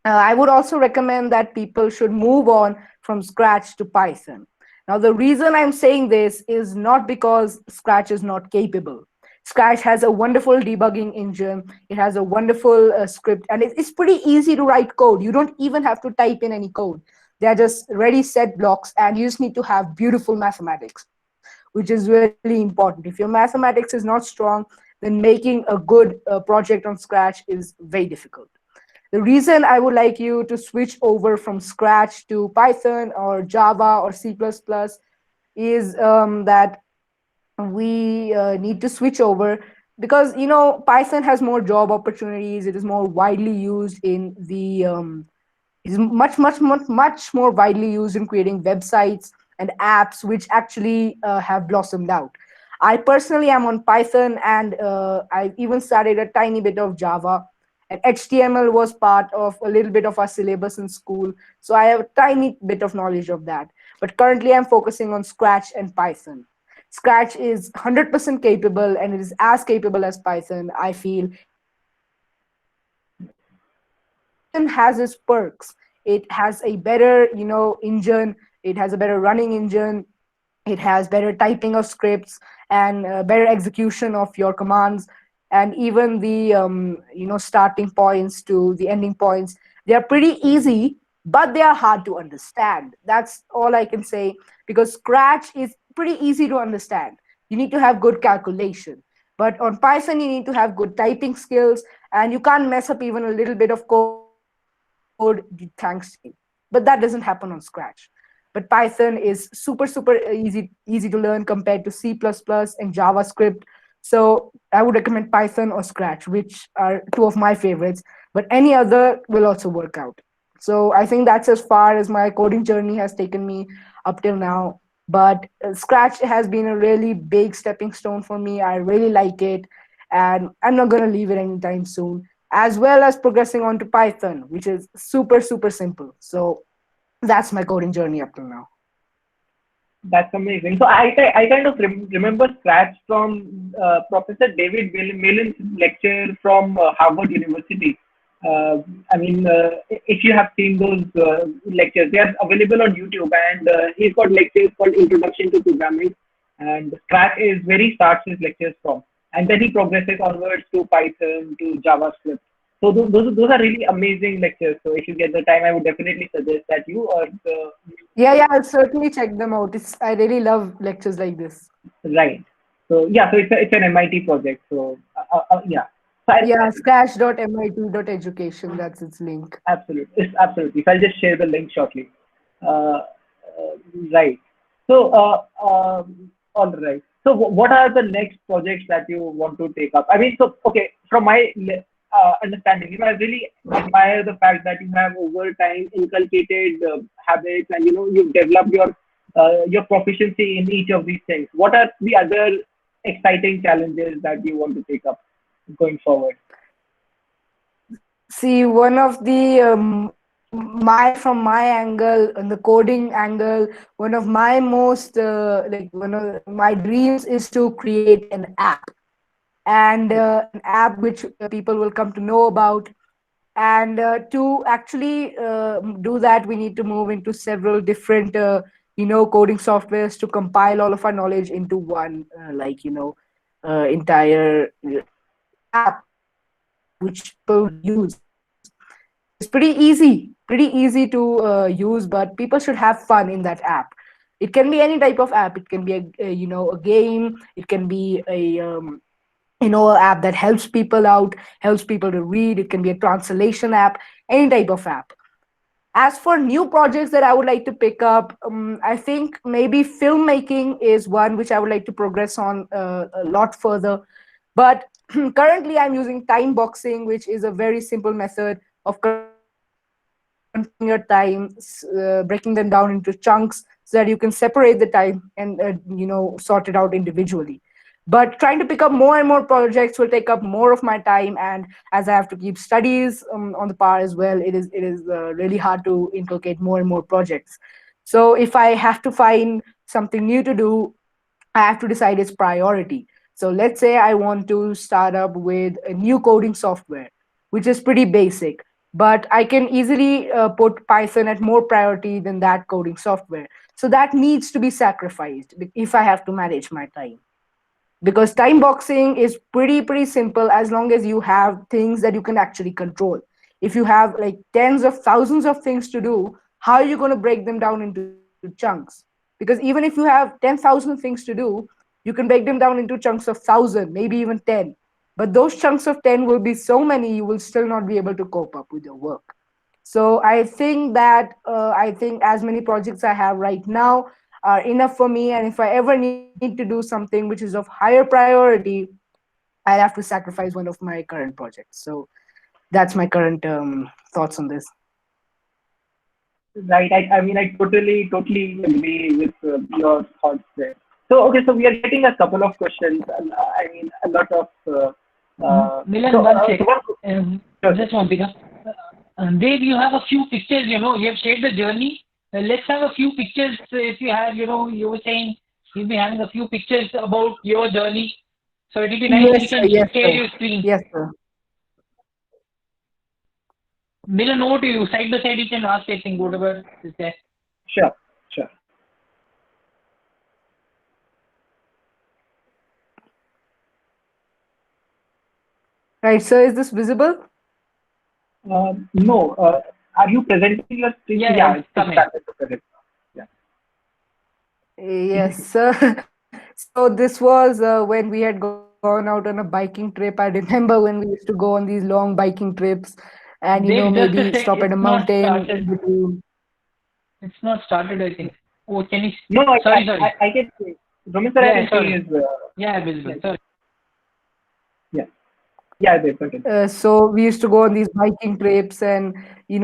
I would also recommend that people should move on from Scratch to Python. Now, the reason I'm saying this is not because Scratch is not capable. Scratch has a wonderful debugging engine. It has a wonderful script, and it's pretty easy to write code. You don't even have to type in any code. They are just ready set blocks, and you just need to have beautiful mathematics, which is really important. If your mathematics is not strong, then making a good project on Scratch is very difficult. The reason I would like you to switch over from Scratch to Python or Java or C++ is that we need to switch over, because Python has more job opportunities. It is more widely used in the is much more widely used in creating websites and apps which actually have blossomed out. I personally am on Python, and I even studied a tiny bit of Java, and HTML was part of a little bit of our syllabus in school, so I have a tiny bit of knowledge of that. But currently I'm focusing on Scratch and Python. Scratch is 100% capable, and it is as capable as Python, I feel. Python has its perks. It has a better, engine. It has a better running engine. It has better typing of scripts, and better execution of your commands, and even the starting points to the ending points. They are pretty easy, but they are hard to understand. That's all I can say, because Scratch is pretty easy to understand. You need to have good calculation. But on Python, you need to have good typing skills, and you can't mess up even a little bit of code thanks to me. But that doesn't happen on Scratch. But Python is super easy to learn compared to C++ and JavaScript. So I would recommend Python or Scratch, which are two of my favorites. but any other will also work out. So I think that's as far as my coding journey has taken me up till now. But Scratch has been a really big stepping stone for me. I really like it, and I'm not going to leave it anytime soon. As well as progressing on to Python, which is super, super simple. So that's my coding journey up till now. That's amazing. So I kind of remember Scratch from Professor David Malin's lecture from Harvard University. Uh, I mean, if you have seen those lectures, they are available on YouTube, and he's got lectures called Introduction to Programming, and Scratch is where he starts his lectures from, and then he progresses onwards to Python to JavaScript. So those are really amazing lectures. So if you get the time, I would definitely suggest that you or the Yeah, yeah, I'll certainly check them out. I really love lectures like this. right. So yeah, so it's an MIT project. So yeah. So Yeah, scratch.mit.education, that's its link. absolutely. So I'll just share the link shortly. Uh, right. So all right. So what are the next projects that you want to take up? I mean, so okay, from my understanding, I really admire the fact that you have over time inculcated habits, and you've developed your proficiency in each of these things. What are the other exciting challenges that you want to take up going forward? See, one of the my from my angle, and the coding angle, one of my most like one of my dreams is to create an app, and an app which people will come to know about. And to actually do that, we need to move into several different coding softwares to compile all of our knowledge into one entire app which people will use. It's pretty easy to use, but people should have fun in that app. It can be any type of app. It can be a game. It can be a an app that helps people out, helps people to read. It can be a translation app, any type of app. As for new projects that I would like to pick up, I think maybe filmmaking is one which I would like to progress on a lot further. But currently, I'm using time boxing, which is a very simple method of controlling your time, breaking them down into chunks so that you can separate the time and sort it out individually. But trying to pick up more and more projects will take up more of my time, and as I have to keep studies on the par as well, it is really hard to inculcate more and more projects. So if I have to find something new to do, I have to decide its priority. So let's say I want to start up with a new coding software, which is pretty basic, but I can easily put Python at more priority than that coding software. So that needs to be sacrificed if I have to manage my time, because time boxing is pretty simple as long as you have things that you can actually control. If you have like tens of thousands of things to do, how are you going to break them down into chunks? Because even if you have 10,000 things to do, you can break them down into chunks of 1,000, maybe even 10, but those chunks of 10 will be so many, you will still not be able to cope up with your work. So I think as many projects I have right now are enough for me. And if I ever need to do something which is of higher priority, I'll have to sacrifice one of my current projects. So that's my current thoughts on this. Right. I mean, I totally agree with your thoughts there. So, okay, so we are getting a couple of questions. I mean, a lot of. Milan, one So sec. one, sure, Just one bigger. Dave, you have a few pictures, you have shared the journey. Let's have a few pictures if you have, you were saying you'll be having a few pictures about your journey. So it will be nice if you Yes, sir. can Yes, share sir. your screen. Yes, sir. Milan, over to you. Side by side, you can ask anything, whatever is there. sure, sure. Right. So is this visible? No, are you presenting your screen? Yeah, Yeah, it's it's coming. started to present. Yeah. Yes, sir. So this was when we had gone out on a biking trip. I remember when we used to go on these long biking trips, and Dave, just a maybe sec. stop at a It's not mountain in started. between. It's not started, I think. Oh, can you? No, Sorry. I can see. Roman sir, I Yeah, can see sorry. is. Yeah, visible. Yeah, Sorry. yeah. Yeah, they continue. So we used to go on these biking trips and,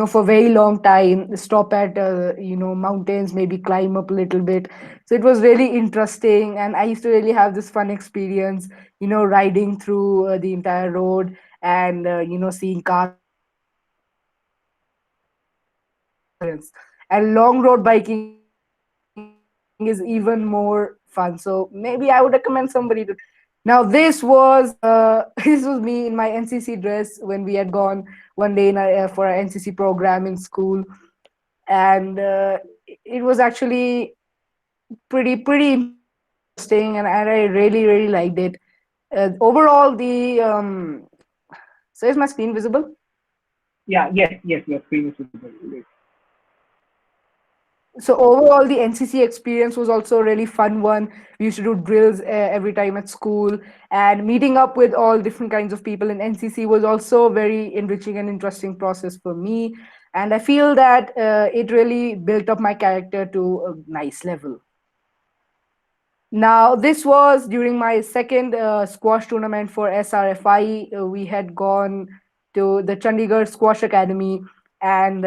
for very long time, stop at, mountains, maybe climb up a little bit. So it was really interesting. And I used to really have this fun experience, riding through the entire road and, seeing cars coming by and experience. And long road biking is even more fun. So maybe I would recommend somebody to try it. Now this was this was me in my NCC dress when we had gone one day for our NCC program in school, and it was actually pretty interesting, and I really liked it. Overall, the so is my screen visible? Yeah, yes, your screen is visible. So overall, the NCC experience was also a really fun one. We used to do drills every time at school, and meeting up with all different kinds of people in NCC was also a very enriching and interesting process for me. And I feel that it really built up my character to a nice level. Now, this was during my second squash tournament for SRFI. We had gone to the Chandigarh Squash Academy, and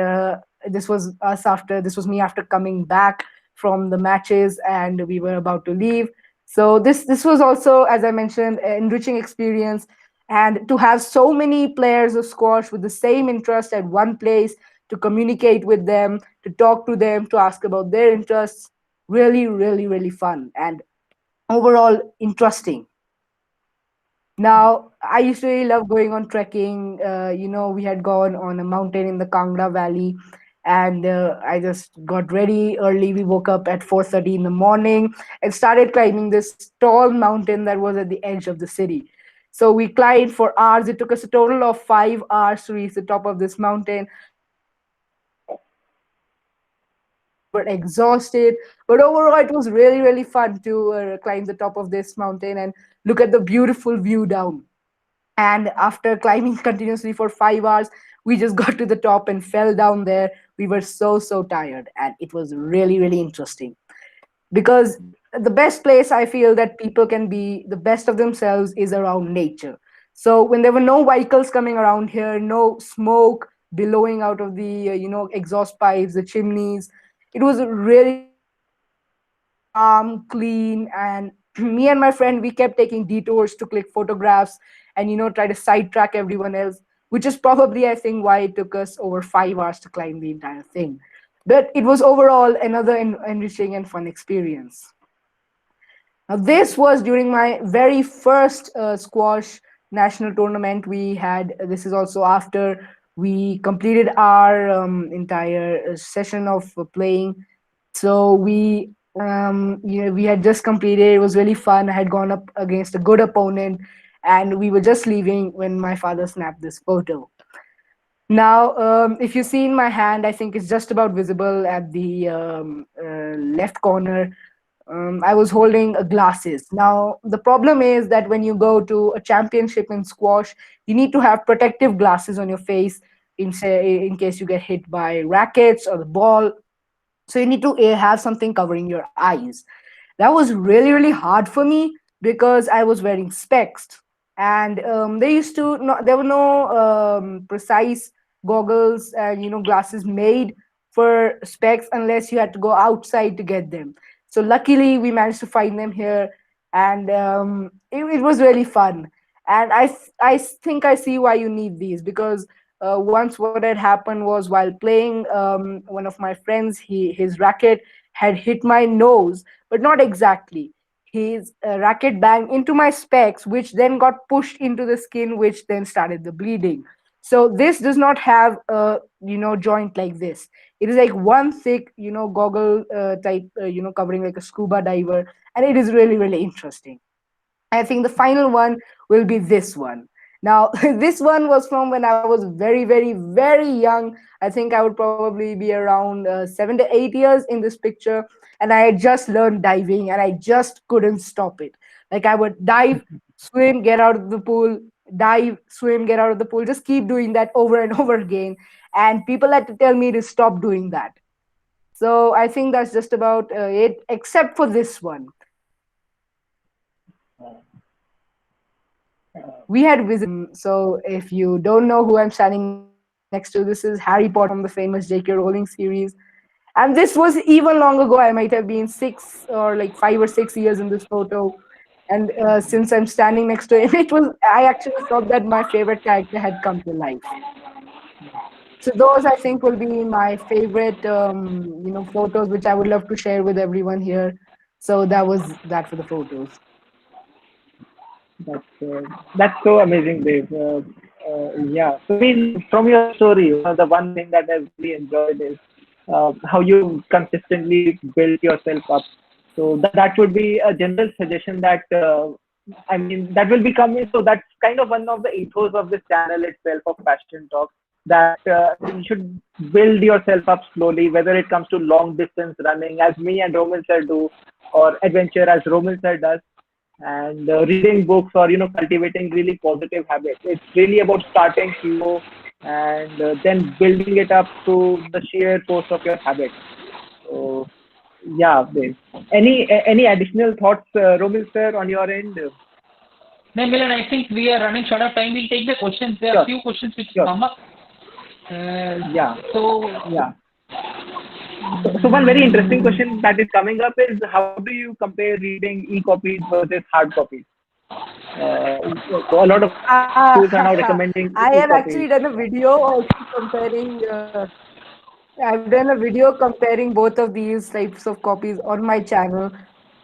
this was me after coming back from the matches, and we were about to leave. So this was also, as I mentioned, an enriching experience, and to have so many players of squash with the same interest at one place, to communicate with them, to talk to them, to ask about their interests, really fun and overall interesting. Now, I used to really love going on trekking. We had gone on a mountain in the Kangra Valley, and I just got ready early. We woke up at 4:30 in the morning and started climbing this tall mountain that was at the edge of the city. So we climbed for hours. It took us a total of 5 hours to reach the top of this mountain. We were exhausted, but overall, it was really fun to climb the top of this mountain and look at the beautiful view down. And after climbing continuously for 5 hours, we just got to the top and fell down there. We were so tired, and it was really interesting, because the best place I feel that people can be the best of themselves is around nature. So when there were no vehicles coming around here, no smoke billowing out of the exhaust pipes, the chimneys, it was really calm, clean, and me and my friend, we kept taking detours to click photographs and try to sidetrack everyone else, which is probably, I think, why it took us over 5 hours to climb the entire thing. But it was overall another enriching and fun experience. Now, this was during my very first squash national tournament we had. This is also after we completed our entire session of playing. So we had just completed. It was really fun. I had gone up against a good opponent, and we were just leaving when my father snapped this photo. Now, if you see in my hand, I think it's just about visible at the left corner. I was holding glasses. Now, the problem is that when you go to a championship in squash, you need to have protective glasses on your face in case you get hit by rackets or the ball. So you need to have something covering your eyes. That was really hard for me because I was wearing specs, and there were no precise goggles and glasses made for specs unless you had to go outside to get them. So luckily we managed to find them here, and it was really fun. And I think I see why you need these, because once what had happened was, while playing, one of my friends, his racket had hit my nose, but not exactly. His racket banged into my specs, which then got pushed into the skin, which then started the bleeding. So this does not have a joint like this. It is like one thick goggle type, covering like a scuba diver, and it is really interesting. I think the final one will be this one. Now, this one was from when I was very young. I think I would probably be around 7 to 8 years in this picture. And I had just learned diving, and I just couldn't stop it. Like, I would dive, swim, get out of the pool, dive, swim, get out of the pool, just keep doing that over and over again. And people had to tell me to stop doing that. So I think that's just about it, except for this one. we had so if you don't know who I'm standing next to, this is Harry Potter from the famous J.K. Rowling series. And this was even long ago. I might have been 5 or 6 years in this photo. And since I'm standing next to him, I actually thought that my favorite character had come to life. So those I think will be my favorite, photos, which I would love to share with everyone here. So that was that for the photos. That's so amazing, Dave. Yeah. So I mean, from your story, the one thing that I've really enjoyed is how you consistently built yourself up. So that would be a general suggestion that I mean that will be coming. So that's kind of one of the ethos of this channel itself of Passion Talk. That you should build yourself up slowly, whether it comes to long distance running, as me and Romil sir do, or adventure, as Romil sir does, and reading books, or cultivating really positive habits. It's really about starting slow and then building it up to the sheer force of your habits. So yeah, Dave. Any additional thoughts, Romil sir, on your end? No, Milan, I think we are running short of time. We'll take the questions. There are a Sure, few questions which sure. come up. Uh, Yeah, so, yeah. So one very interesting question that is coming up is, how do you compare reading e-copies versus hard copies? So a lot of Ah, schools are now recommending I have e-copies. actually done a video also comparing. I've done a video comparing both of these types of copies on my channel,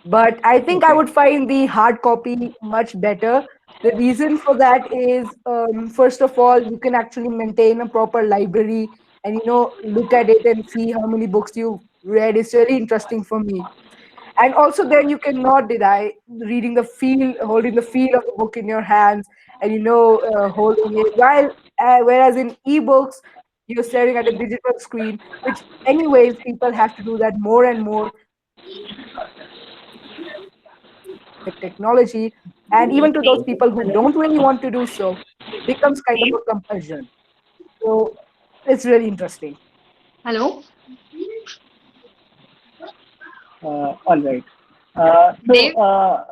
but I think I Okay. would find the hard copy much better. The reason for that is, first of all, you can actually maintain a proper library and look at it and see how many books you've read. It's really interesting for me. And also, then you cannot deny reading the feel, holding the feel of the book in your hands, and holding it. Whereas in ebooks, you're staring at a digital screen, which anyways people have to do that more and more with technology. And even to those people who don't really want to do so, it becomes kind of a compulsion. So it's really interesting. Hello, All right. Uh, so, Dave. uh,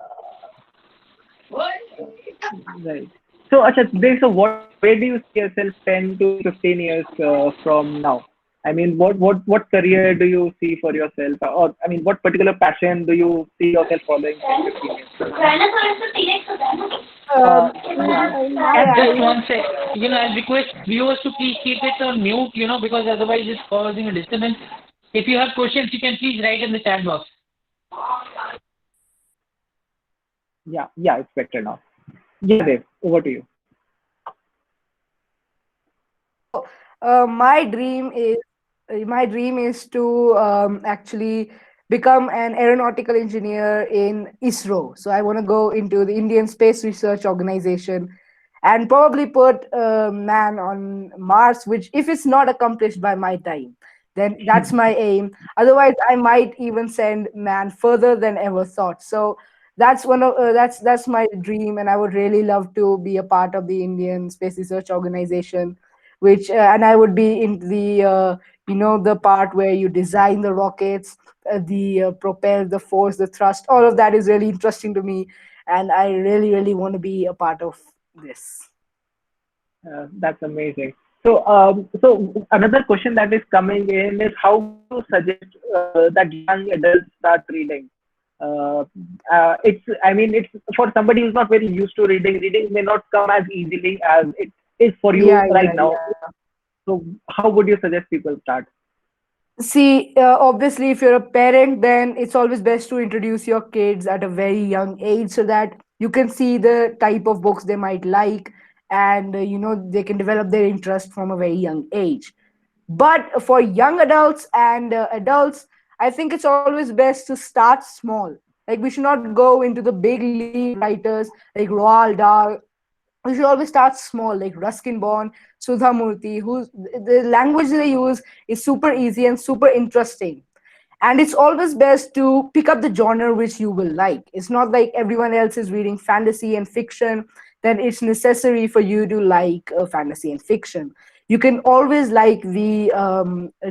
right. So, Acha, so where do you see yourself 10 to 15 years from now? I mean, what career do you see for yourself? Or, I mean, what particular passion do you see yourself following 10, 15 years from now? Yeah. In my just eyes, one sec. I'll request viewers to please keep it on mute, because otherwise it's causing a disturbance. If you have questions, you can please write in the chat box. Yeah, it's better now. Yeah, Dave, over to you. my dream is to actually become an aeronautical engineer in ISRO. So I want to go into the Indian Space Research Organization and probably put man on Mars, which if it's not accomplished by my time, then that's my aim. Otherwise, I might even send man further than ever thought. So that's my dream, and I would really love to be a part of the Indian Space Research Organization, which and I would be in the the part where you design the rockets, the propel, the force, the thrust. All of that is really interesting to me, and I really really want to be a part of this. That's amazing. So another question that is coming in is, how would you suggest that young adults start reading? I mean, it's for somebody who's not very used to reading. Reading may not come as easily as it is for you Yeah, right yeah, now. yeah. So, how would you suggest people start? See, obviously, if you're a parent, then it's always best to introduce your kids at a very young age so that you can see the type of books they might like, and they can develop their interest from a very young age. But for young adults and adults, I think it's always best to start small. Like, we should not go into the big league writers like Roald Dahl. We should always start small, like Ruskin Bond, Sudha Murthy, who's the language they use is super easy and super interesting. And it's always best to pick up the genre which you will like. It's not like everyone else is reading fantasy and fiction, then it's necessary for you to like fantasy and fiction. You can always like the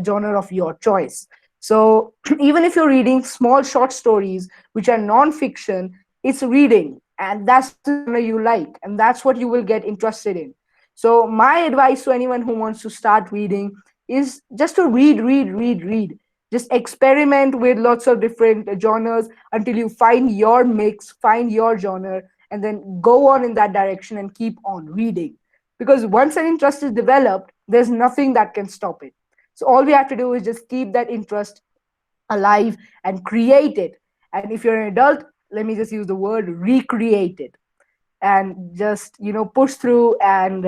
genre of your choice. So even if you're reading small short stories which are non-fiction, it's reading. and that's the genre you like, and that's what you will get interested in. So my advice to anyone who wants to start reading is just to read. Just experiment with lots of different genres until you find your mix, find your genre, and then go on in that direction and keep on reading. Because once an interest is developed, there's nothing that can stop it. So all we have to do is just keep that interest alive and create it. And if you're an adult, let me just use the word recreate it, and just push through and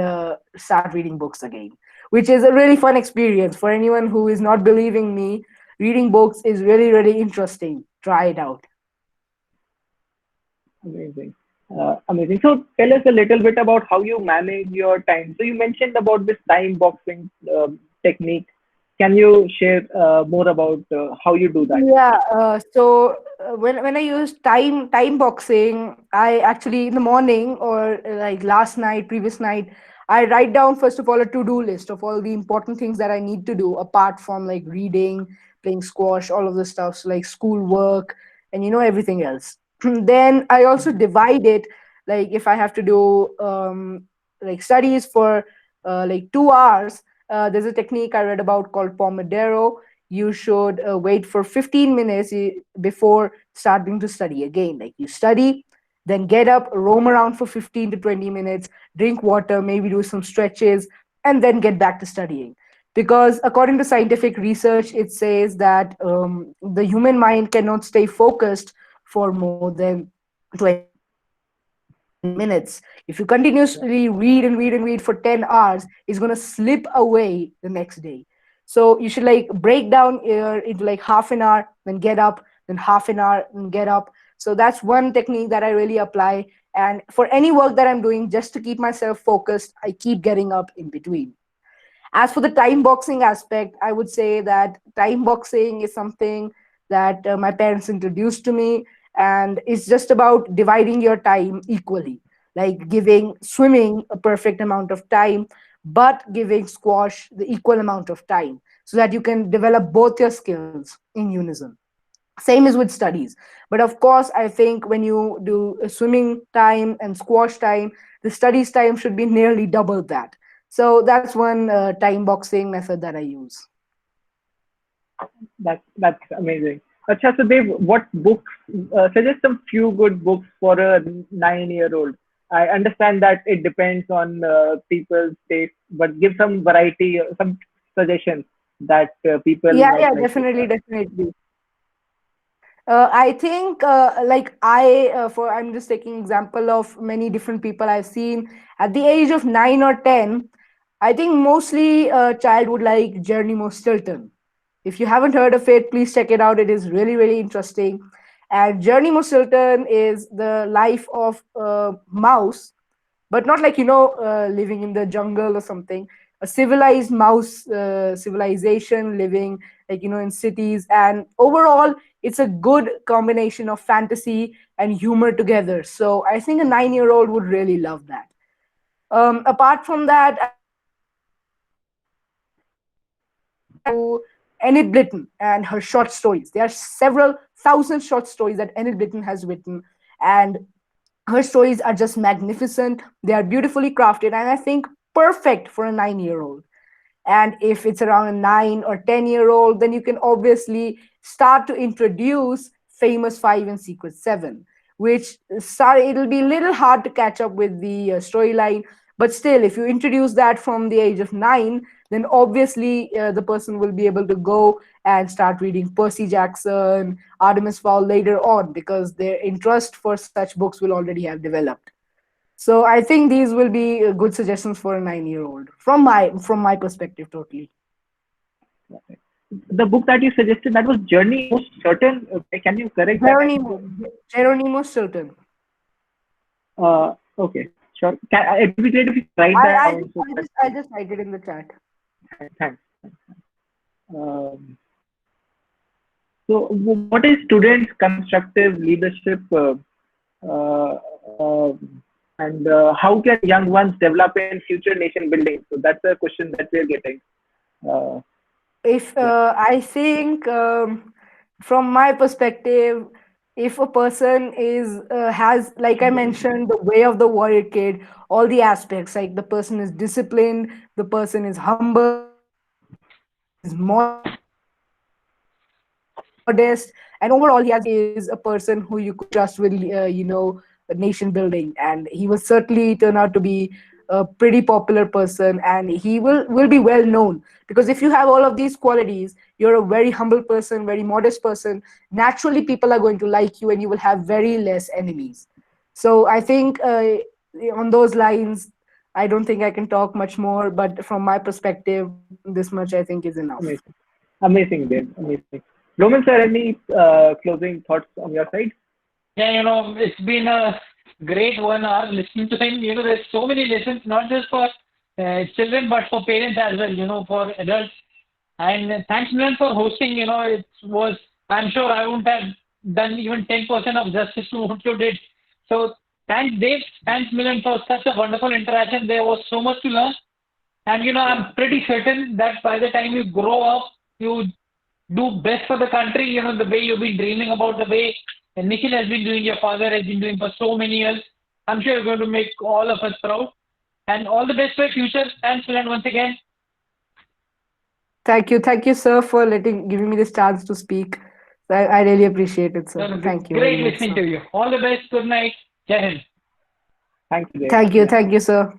start reading books again, which is a really fun experience. For anyone who is not believing me, reading books is really interesting. Try it out. Amazing. Amazing. So tell us a little bit about how you manage your time. So you mentioned about this time boxing technique. Can you share more about how you do that? Yeah. When I use time boxing, I actually in the morning or like last night, previous night, I write down first of all a to do list of all the important things that I need to do apart from like reading, playing squash, all of the stuff, so like school work, and everything else. Then I also divide it, like if I have to do like studies for like 2 hours. There's a technique I read about called Pomodoro. You should wait for 15 minutes before starting to study again. Like you study, then get up, roam around for 15 to 20 minutes, drink water, maybe do some stretches, and then get back to studying. Because according to scientific research, it says that the human mind cannot stay focused for more than 20 minutes. If you continuously read for 10 hours, it's going to slip away the next day. So you should like break down into like half an hour, then get up, then half an hour, and get up. So that's one technique that I really apply. And for any work that I'm doing, just to keep myself focused, I keep getting up in between. As for the time boxing aspect, I would say that time boxing is something that my parents introduced to me, and it's just about dividing your time equally, like giving swimming a perfect amount of time, but giving squash the equal amount of time so that you can develop both your skills in unison. Same is with studies. But of course, I think when you do a swimming time and squash time, the studies time should be nearly double that. So that's one time boxing method that I use. That's amazing. Acha, so Dev, what books, suggest some few good books for a 9-year-old. I understand that it depends on people's taste, but give some variety, some suggestions that people Yeah, might yeah, like to definitely, start. definitely. I think I'm just taking example of many different people I've seen at the age of 9 or 10. I think mostly a child would like Geronimo Stilton. If you haven't heard of it, please check it out. It is really interesting. And Geronimo Stilton is the life of a mouse, but not like living in the jungle or something. A civilized mouse civilization living like in cities, and overall it's a good combination of fantasy and humor together. So I think a 9-year-old would really love that. Apart from that, I would to Enid Blyton and her short stories. There are several thousand short stories that Enid Blyton has written, and her stories are just magnificent. They are beautifully crafted, and I think perfect for a 9-year-old. And if it's around a 9 or 10-year-old, then you can obviously start to introduce Famous Five and Secret Seven, which it'll be a little hard to catch up with the storyline. But still, if you introduce that from the age of 9, then obviously the person will be able to go and start reading Percy Jackson, Artemis Fowl later on, because their interest for such books will already have developed. So I think these will be good suggestions for a 9-year-old from my perspective, totally. The book that you suggested, that was Journey Most Certain. Can you correct that? Geronimo, Geronimo Stilton. Okay, sure. It would be great if you write I that I down. just So I just I just write it in the chat. thanks. Um, what is students' constructive leadership, uh, uh, and how can young ones develop in future nation building? So that's a question that we're getting. Uh, If yeah. I think from my perspective, if a person is has, like I mentioned, the way of the warrior kid, all the aspects, like the person is disciplined, the person is humble, the person is modest, and overall he has a personality is a person who you could trust with nation building, and he will certainly turn out to be a pretty popular person, and he will be well known, because if you have all of these qualities, you're a very humble person, very modest person, naturally people are going to like you and you will have very less enemies. So I think on those lines, I don't think I can talk much more, but from my perspective, this much I think is enough. Amazing. Amazing, Dave. Amazing. Roman, sir, any closing thoughts on your side? Yeah, it's been a great 1 hour listening to him. There's so many lessons, not just for children, but for parents as well, for adults. And thanks, Milan, for hosting. I'm sure I wouldn't have done even 10% of justice to what you did. So thanks, Dave. Thanks, Milan, for such a wonderful interaction. There was so much to learn. And, I'm pretty certain that by the time you grow up, you do best for the country, the way you've been dreaming about, the way Nikhil has been doing, your father has been doing for so many years. I'm sure you're going to make all of us proud. And all the best for your future. Thanks, Milan, once again. Thank you, sir, for giving me this chance to speak. I really appreciate it, sir. Thank you very Great much, listening sir. to you. All the best. Good night. Jai Hind. Thanks, Dave. Yeah. Thank you, sir.